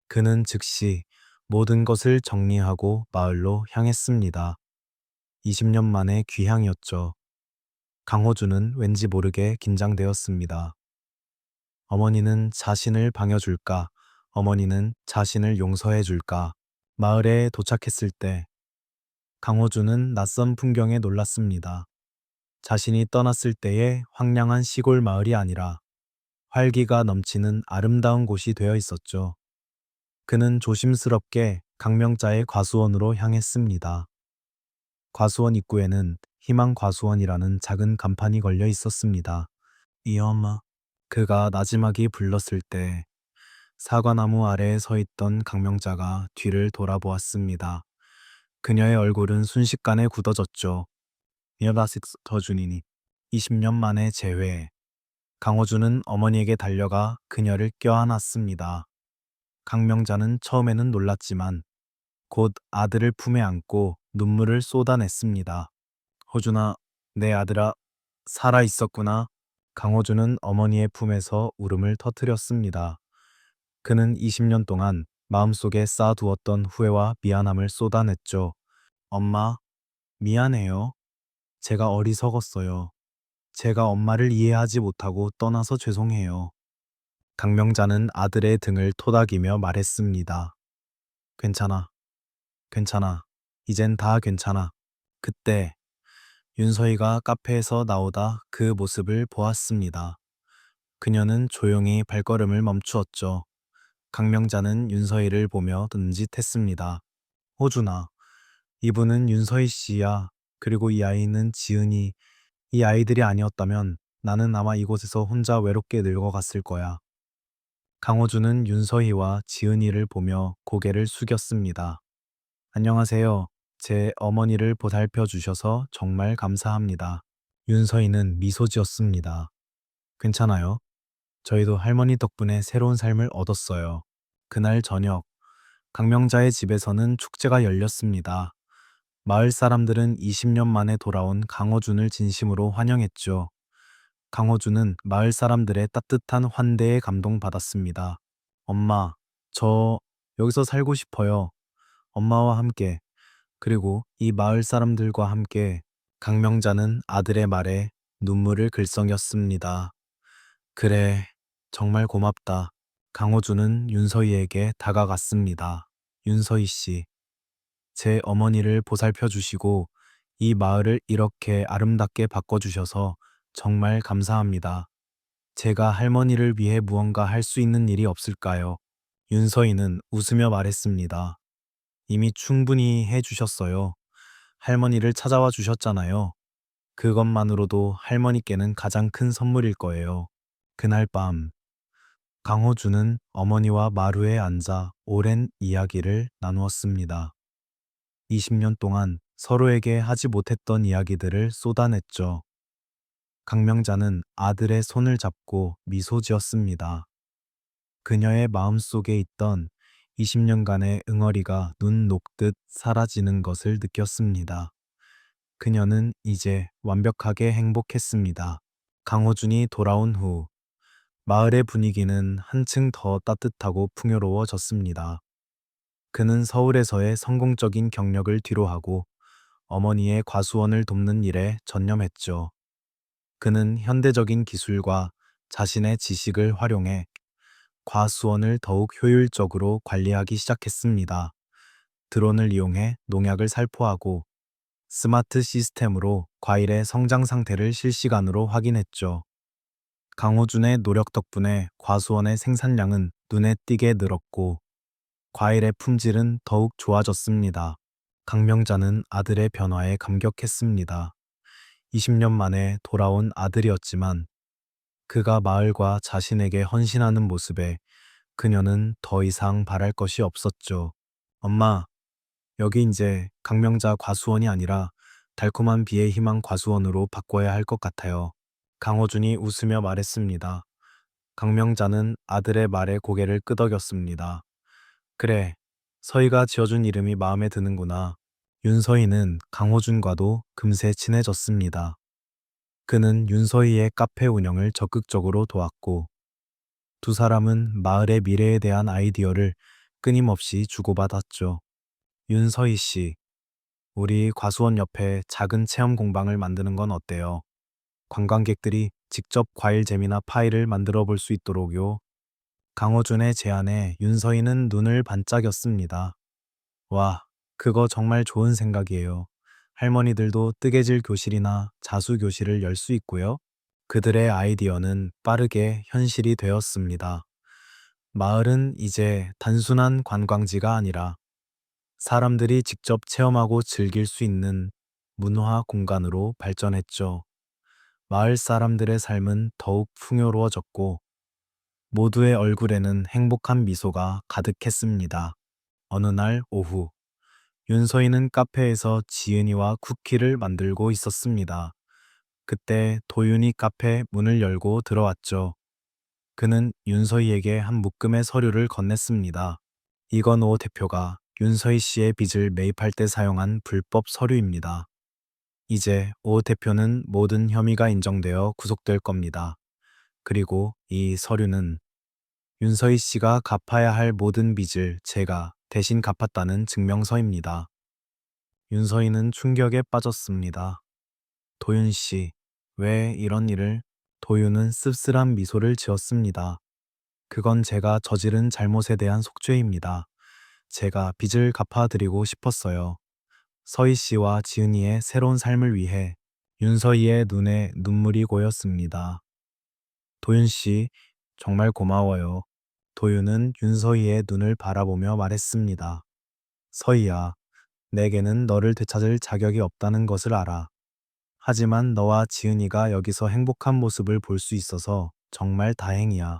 그는 즉시 모든 것을 정리하고 마을로 향했습니다. 20년 만의 귀향이었죠. 강호준은 왠지 모르게 긴장되었습니다. 어머니는 자신을 방여줄까? 어머니는 자신을 용서해줄까? 마을에 도착했을 때 강호준은 낯선 풍경에 놀랐습니다. 자신이 떠났을 때의 황량한 시골 마을이 아니라 활기가 넘치는 아름다운 곳이 되어 있었죠. 그는 조심스럽게 강명자의 과수원으로 향했습니다. 과수원 입구에는 희망 과수원이라는 작은 간판이 걸려 있었습니다. 이 엄마. 그가 나지막이 불렀을 때 사과나무 아래에 서 있던 강명자가 뒤를 돌아보았습니다. 그녀의 얼굴은 순식간에 굳어졌죠. 니어다식 터준이니 20년 만에 재회. 강호준은 어머니에게 달려가 그녀를 껴안았습니다. 강명자는 처음에는 놀랐지만 곧 아들을 품에 안고 눈물을 쏟아냈습니다. 호준아, 내 아들아, 살아 있었구나. 강호준은 어머니의 품에서 울음을 터뜨렸습니다. 그는 20년 동안 마음속에 쌓아두었던 후회와 미안함을 쏟아냈죠. 엄마, 미안해요. 제가 어리석었어요. 제가 엄마를 이해하지 못하고 떠나서 죄송해요. 강명자는 아들의 등을 토닥이며 말했습니다. 괜찮아, 괜찮아. 이젠 다 괜찮아. 그때 윤서희가 카페에서 나오다 그 모습을 보았습니다. 그녀는 조용히 발걸음을 멈추었죠. 강명자는 윤서희를 보며 듬짓했습니다. 호준아, 이분은 윤서희 씨야. 그리고 이 아이는 지은이. 이 아이들이 아니었다면 나는 아마 이곳에서 혼자 외롭게 늙어갔을 거야. 강호준은 윤서희와 지은이를 보며 고개를 숙였습니다. 안녕하세요. 제 어머니를 보살펴 주셔서 정말 감사합니다. 윤서희는 미소 지었습니다. 괜찮아요. 저희도 할머니 덕분에 새로운 삶을 얻었어요. 그날 저녁, 강명자의 집에서는 축제가 열렸습니다. 마을 사람들은 20년 만에 돌아온 강호준을 진심으로 환영했죠. 강호준은 마을 사람들의 따뜻한 환대에 감동받았습니다. 엄마, 저 여기서 살고 싶어요. 엄마와 함께, 그리고 이 마을 사람들과 함께. 강명자는 아들의 말에 눈물을 글썽였습니다. 그래, 정말 고맙다. 강호준은 윤서희에게 다가갔습니다. 윤서희 씨, 제 어머니를 보살펴 주시고 이 마을을 이렇게 아름답게 바꿔주셔서 정말 감사합니다. 제가 할머니를 위해 무언가 할 수 있는 일이 없을까요? 윤서희는 웃으며 말했습니다. 이미 충분히 해주셨어요. 할머니를 찾아와 주셨잖아요. 그것만으로도 할머니께는 가장 큰 선물일 거예요. 그날 밤, 강호준은 어머니와 마루에 앉아 오랜 이야기를 나누었습니다. 20년 동안 서로에게 하지 못했던 이야기들을 쏟아냈죠. 강명자는 아들의 손을 잡고 미소 지었습니다. 그녀의 마음속에 있던 20년간의 응어리가 눈 녹듯 사라지는 것을 느꼈습니다. 그녀는 이제 완벽하게 행복했습니다. 강호준이 돌아온 후 마을의 분위기는 한층 더 따뜻하고 풍요로워졌습니다. 그는 서울에서의 성공적인 경력을 뒤로하고 어머니의 과수원을 돕는 일에 전념했죠. 그는 현대적인 기술과 자신의 지식을 활용해 과수원을 더욱 효율적으로 관리하기 시작했습니다. 드론을 이용해 농약을 살포하고 스마트 시스템으로 과일의 성장 상태를 실시간으로 확인했죠. 강호준의 노력 덕분에 과수원의 생산량은 눈에 띄게 늘었고 과일의 품질은 더욱 좋아졌습니다. 강명자는 아들의 변화에 감격했습니다. 20년 만에 돌아온 아들이었지만 그가 마을과 자신에게 헌신하는 모습에 그녀는 더 이상 바랄 것이 없었죠. 엄마, 여기 이제 강명자 과수원이 아니라 달콤한 비의 희망 과수원으로 바꿔야 할 것 같아요. 강호준이 웃으며 말했습니다. 강명자는 아들의 말에 고개를 끄덕였습니다. 그래, 서희가 지어준 이름이 마음에 드는구나. 윤서희는 강호준과도 금세 친해졌습니다. 그는 윤서희의 카페 운영을 적극적으로 도왔고 두 사람은 마을의 미래에 대한 아이디어를 끊임없이 주고받았죠. 윤서희 씨, 우리 과수원 옆에 작은 체험 공방을 만드는 건 어때요? 관광객들이 직접 과일잼이나 파이를 만들어 볼 수 있도록요. 강호준의 제안에 윤서희는 눈을 반짝였습니다. 와, 그거 정말 좋은 생각이에요. 할머니들도 뜨개질 교실이나 자수 교실을 열 수 있고요. 그들의 아이디어는 빠르게 현실이 되었습니다. 마을은 이제 단순한 관광지가 아니라 사람들이 직접 체험하고 즐길 수 있는 문화 공간으로 발전했죠. 마을 사람들의 삶은 더욱 풍요로워졌고 모두의 얼굴에는 행복한 미소가 가득했습니다. 어느 날 오후, 윤서인은 카페에서 지은이와 쿠키를 만들고 있었습니다. 그때 도윤이 카페 문을 열고 들어왔죠. 그는 윤서희에게 한 묶음의 서류를 건넸습니다. 이건 오 대표가 윤서희 씨의 빚을 매입할 때 사용한 불법 서류입니다. 이제 오 대표는 모든 혐의가 인정되어 구속될 겁니다. 그리고 이 서류는 윤서희 씨가 갚아야 할 모든 빚을 제가 대신 갚았다는 증명서입니다. 윤서희는 충격에 빠졌습니다. 도윤 씨, 왜 이런 일을? 도윤은 씁쓸한 미소를 지었습니다. 그건 제가 저지른 잘못에 대한 속죄입니다. 제가 빚을 갚아드리고 싶었어요. 서희 씨와 지은이의 새로운 삶을 위해. 윤서희의 눈에 눈물이 고였습니다. 도윤 씨, 정말 고마워요. 도윤은 윤서희의 눈을 바라보며 말했습니다. 서희야, 내게는 너를 되찾을 자격이 없다는 것을 알아. 하지만 너와 지은이가 여기서 행복한 모습을 볼 수 있어서 정말 다행이야.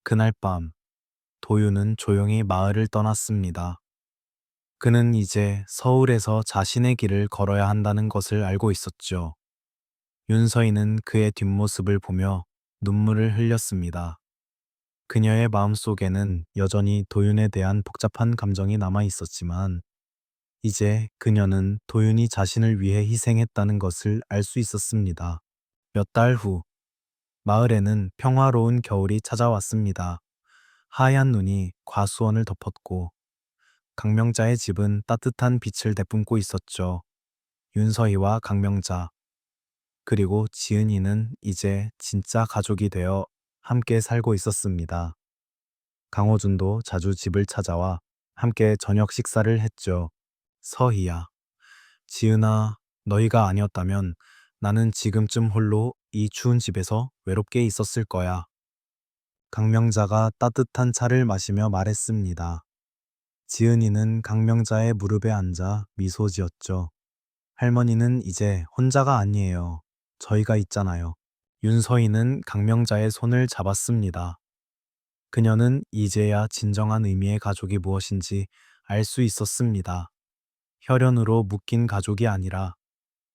그날 밤, 도윤은 조용히 마을을 떠났습니다. 그는 이제 서울에서 자신의 길을 걸어야 한다는 것을 알고 있었죠. 윤서인은 그의 뒷모습을 보며 눈물을 흘렸습니다. 그녀의 마음속에는 여전히 도윤에 대한 복잡한 감정이 남아 있었지만, 이제 그녀는 도윤이 자신을 위해 희생했다는 것을 알 수 있었습니다. 몇 달 후, 마을에는 평화로운 겨울이 찾아왔습니다. 하얀 눈이 과수원을 덮었고, 강명자의 집은 따뜻한 빛을 내뿜고 있었죠. 윤서희와 강명자, 그리고 지은이는 이제 진짜 가족이 되어 함께 살고 있었습니다. 강호준도 자주 집을 찾아와 함께 저녁 식사를 했죠. 서희야, 지은아, 너희가 아니었다면 나는 지금쯤 홀로 이 추운 집에서 외롭게 있었을 거야. 강명자가 따뜻한 차를 마시며 말했습니다. 지은이는 강명자의 무릎에 앉아 미소 지었죠. 할머니는 이제 혼자가 아니에요. 저희가 있잖아요. 윤서희는 강명자의 손을 잡았습니다. 그녀는 이제야 진정한 의미의 가족이 무엇인지 알 수 있었습니다. 혈연으로 묶인 가족이 아니라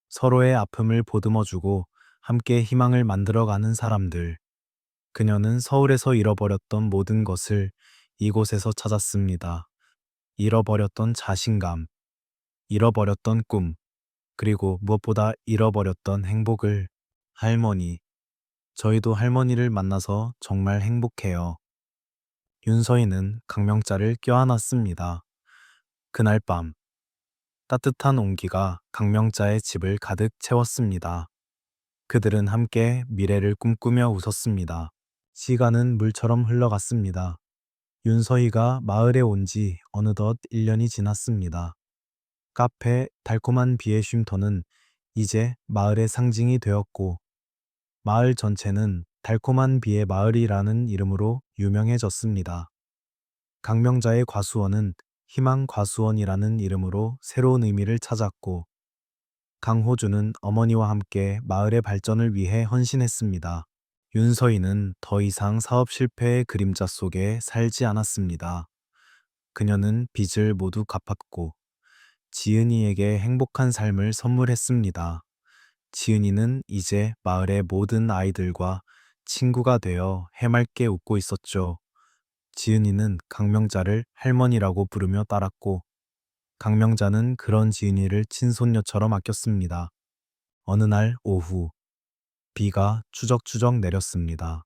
서로의 아픔을 보듬어주고 함께 희망을 만들어가는 사람들. 그녀는 서울에서 잃어버렸던 모든 것을 이곳에서 찾았습니다. 잃어버렸던 자신감, 잃어버렸던 꿈, 그리고 무엇보다 잃어버렸던 행복을. 할머니, 저희도 할머니를 만나서 정말 행복해요. 윤서희는 강명자를 껴안았습니다. 그날 밤, 따뜻한 온기가 강명자의 집을 가득 채웠습니다. 그들은 함께 미래를 꿈꾸며 웃었습니다. 시간은 물처럼 흘러갔습니다. 윤서희가 마을에 온 지 어느덧 1년이 지났습니다. 카페 달콤한 비의 쉼터는 이제 마을의 상징이 되었고, 마을 전체는 달콤한 비의 마을이라는 이름으로 유명해졌습니다. 강명자의 과수원은 희망 과수원이라는 이름으로 새로운 의미를 찾았고, 강호주는 어머니와 함께 마을의 발전을 위해 헌신했습니다. 윤서희는 더 이상 사업 실패의 그림자 속에 살지 않았습니다. 그녀는 빚을 모두 갚았고, 지은이에게 행복한 삶을 선물했습니다. 지은이는 이제 마을의 모든 아이들과 친구가 되어 해맑게 웃고 있었죠. 지은이는 강명자를 할머니라고 부르며 따랐고, 강명자는 그런 지은이를 친손녀처럼 아꼈습니다. 어느 날 오후, 비가 추적추적 내렸습니다.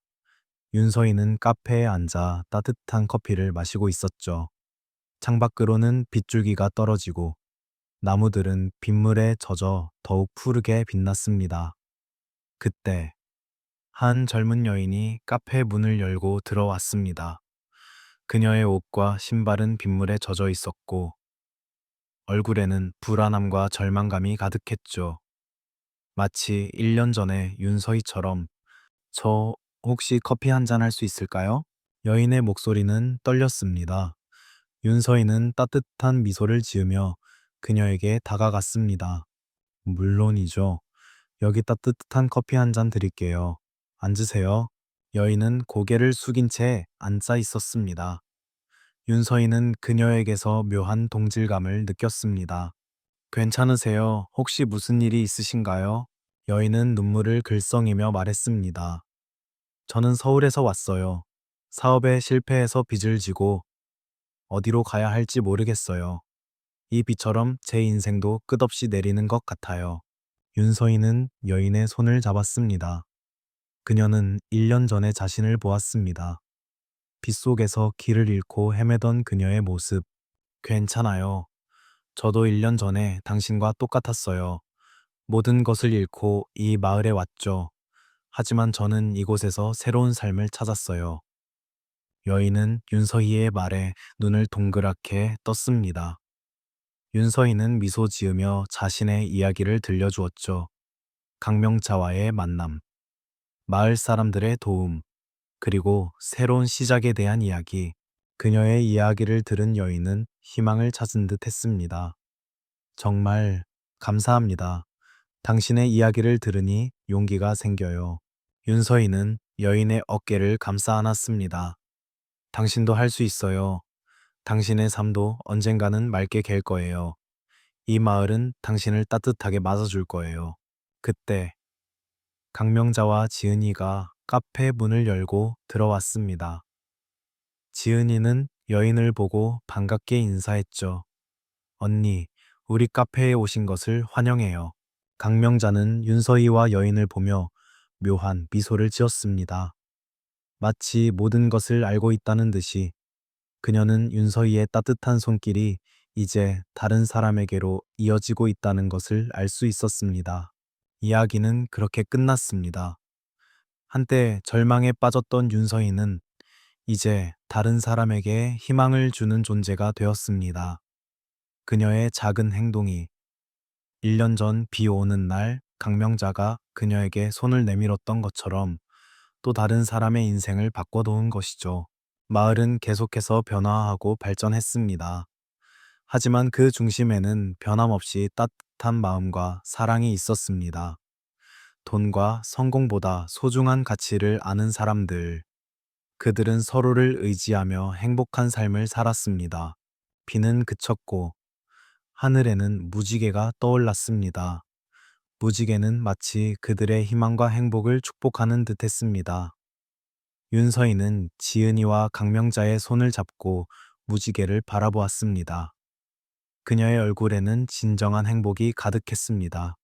윤서희는 카페에 앉아 따뜻한 커피를 마시고 있었죠. 창밖으로는 빗줄기가 떨어지고 나무들은 빗물에 젖어 더욱 푸르게 빛났습니다. 그때 한 젊은 여인이 카페 문을 열고 들어왔습니다. 그녀의 옷과 신발은 빗물에 젖어 있었고 얼굴에는 불안함과 절망감이 가득했죠. 마치 1년 전에 윤서희처럼. 저 혹시 커피 한 잔 할 수 있을까요? 여인의 목소리는 떨렸습니다. 윤서희는 따뜻한 미소를 지으며 그녀에게 다가갔습니다. 물론이죠. 여기 따뜻한 커피 한 잔 드릴게요. 앉으세요. 여인은 고개를 숙인 채 앉아 있었습니다. 윤서인은 그녀에게서 묘한 동질감을 느꼈습니다. 괜찮으세요? 혹시 무슨 일이 있으신가요? 여인은 눈물을 글썽이며 말했습니다. 저는 서울에서 왔어요. 사업에 실패해서 빚을 지고 어디로 가야 할지 모르겠어요. 이 비처럼 제 인생도 끝없이 내리는 것 같아요. 윤서인은 여인의 손을 잡았습니다. 그녀는 1년 전에 자신을 보았습니다. 빗속에서 길을 잃고 헤매던 그녀의 모습. 괜찮아요. 저도 1년 전에 당신과 똑같았어요. 모든 것을 잃고 이 마을에 왔죠. 하지만 저는 이곳에서 새로운 삶을 찾았어요. 여인은 윤서희의 말에 눈을 동그랗게 떴습니다. 윤서희는 미소 지으며 자신의 이야기를 들려주었죠. 강명자와의 만남, 마을 사람들의 도움, 그리고 새로운 시작에 대한 이야기. 그녀의 이야기를 들은 여인은 희망을 찾은 듯 했습니다. 정말 감사합니다. 당신의 이야기를 들으니 용기가 생겨요. 윤서희는 여인의 어깨를 감싸 안았습니다. 당신도 할 수 있어요. 당신의 삶도 언젠가는 맑게 갤 거예요. 이 마을은 당신을 따뜻하게 맞아줄 거예요. 그때 강명자와 지은이가 카페 문을 열고 들어왔습니다. 지은이는 여인을 보고 반갑게 인사했죠. 언니, 우리 카페에 오신 것을 환영해요. 강명자는 윤서희와 여인을 보며 묘한 미소를 지었습니다. 마치 모든 것을 알고 있다는 듯이 그녀는 윤서희의 따뜻한 손길이 이제 다른 사람에게로 이어지고 있다는 것을 알 수 있었습니다. 이야기는 그렇게 끝났습니다. 한때 절망에 빠졌던 윤서희는 이제 다른 사람에게 희망을 주는 존재가 되었습니다. 그녀의 작은 행동이 1년 전 비 오는 날 강명자가 그녀에게 손을 내밀었던 것처럼 또 다른 사람의 인생을 바꿔놓은 것이죠. 마을은 계속해서 변화하고 발전했습니다. 하지만 그 중심에는 변함없이 따뜻한 마음과 사랑이 있었습니다. 돈과 성공보다 소중한 가치를 아는 사람들. 그들은 서로를 의지하며 행복한 삶을 살았습니다. 비는 그쳤고 하늘에는 무지개가 떠올랐습니다. 무지개는 마치 그들의 희망과 행복을 축복하는 듯했습니다. 윤서인은 지은이와 강명자의 손을 잡고 무지개를 바라보았습니다. 그녀의 얼굴에는 진정한 행복이 가득했습니다.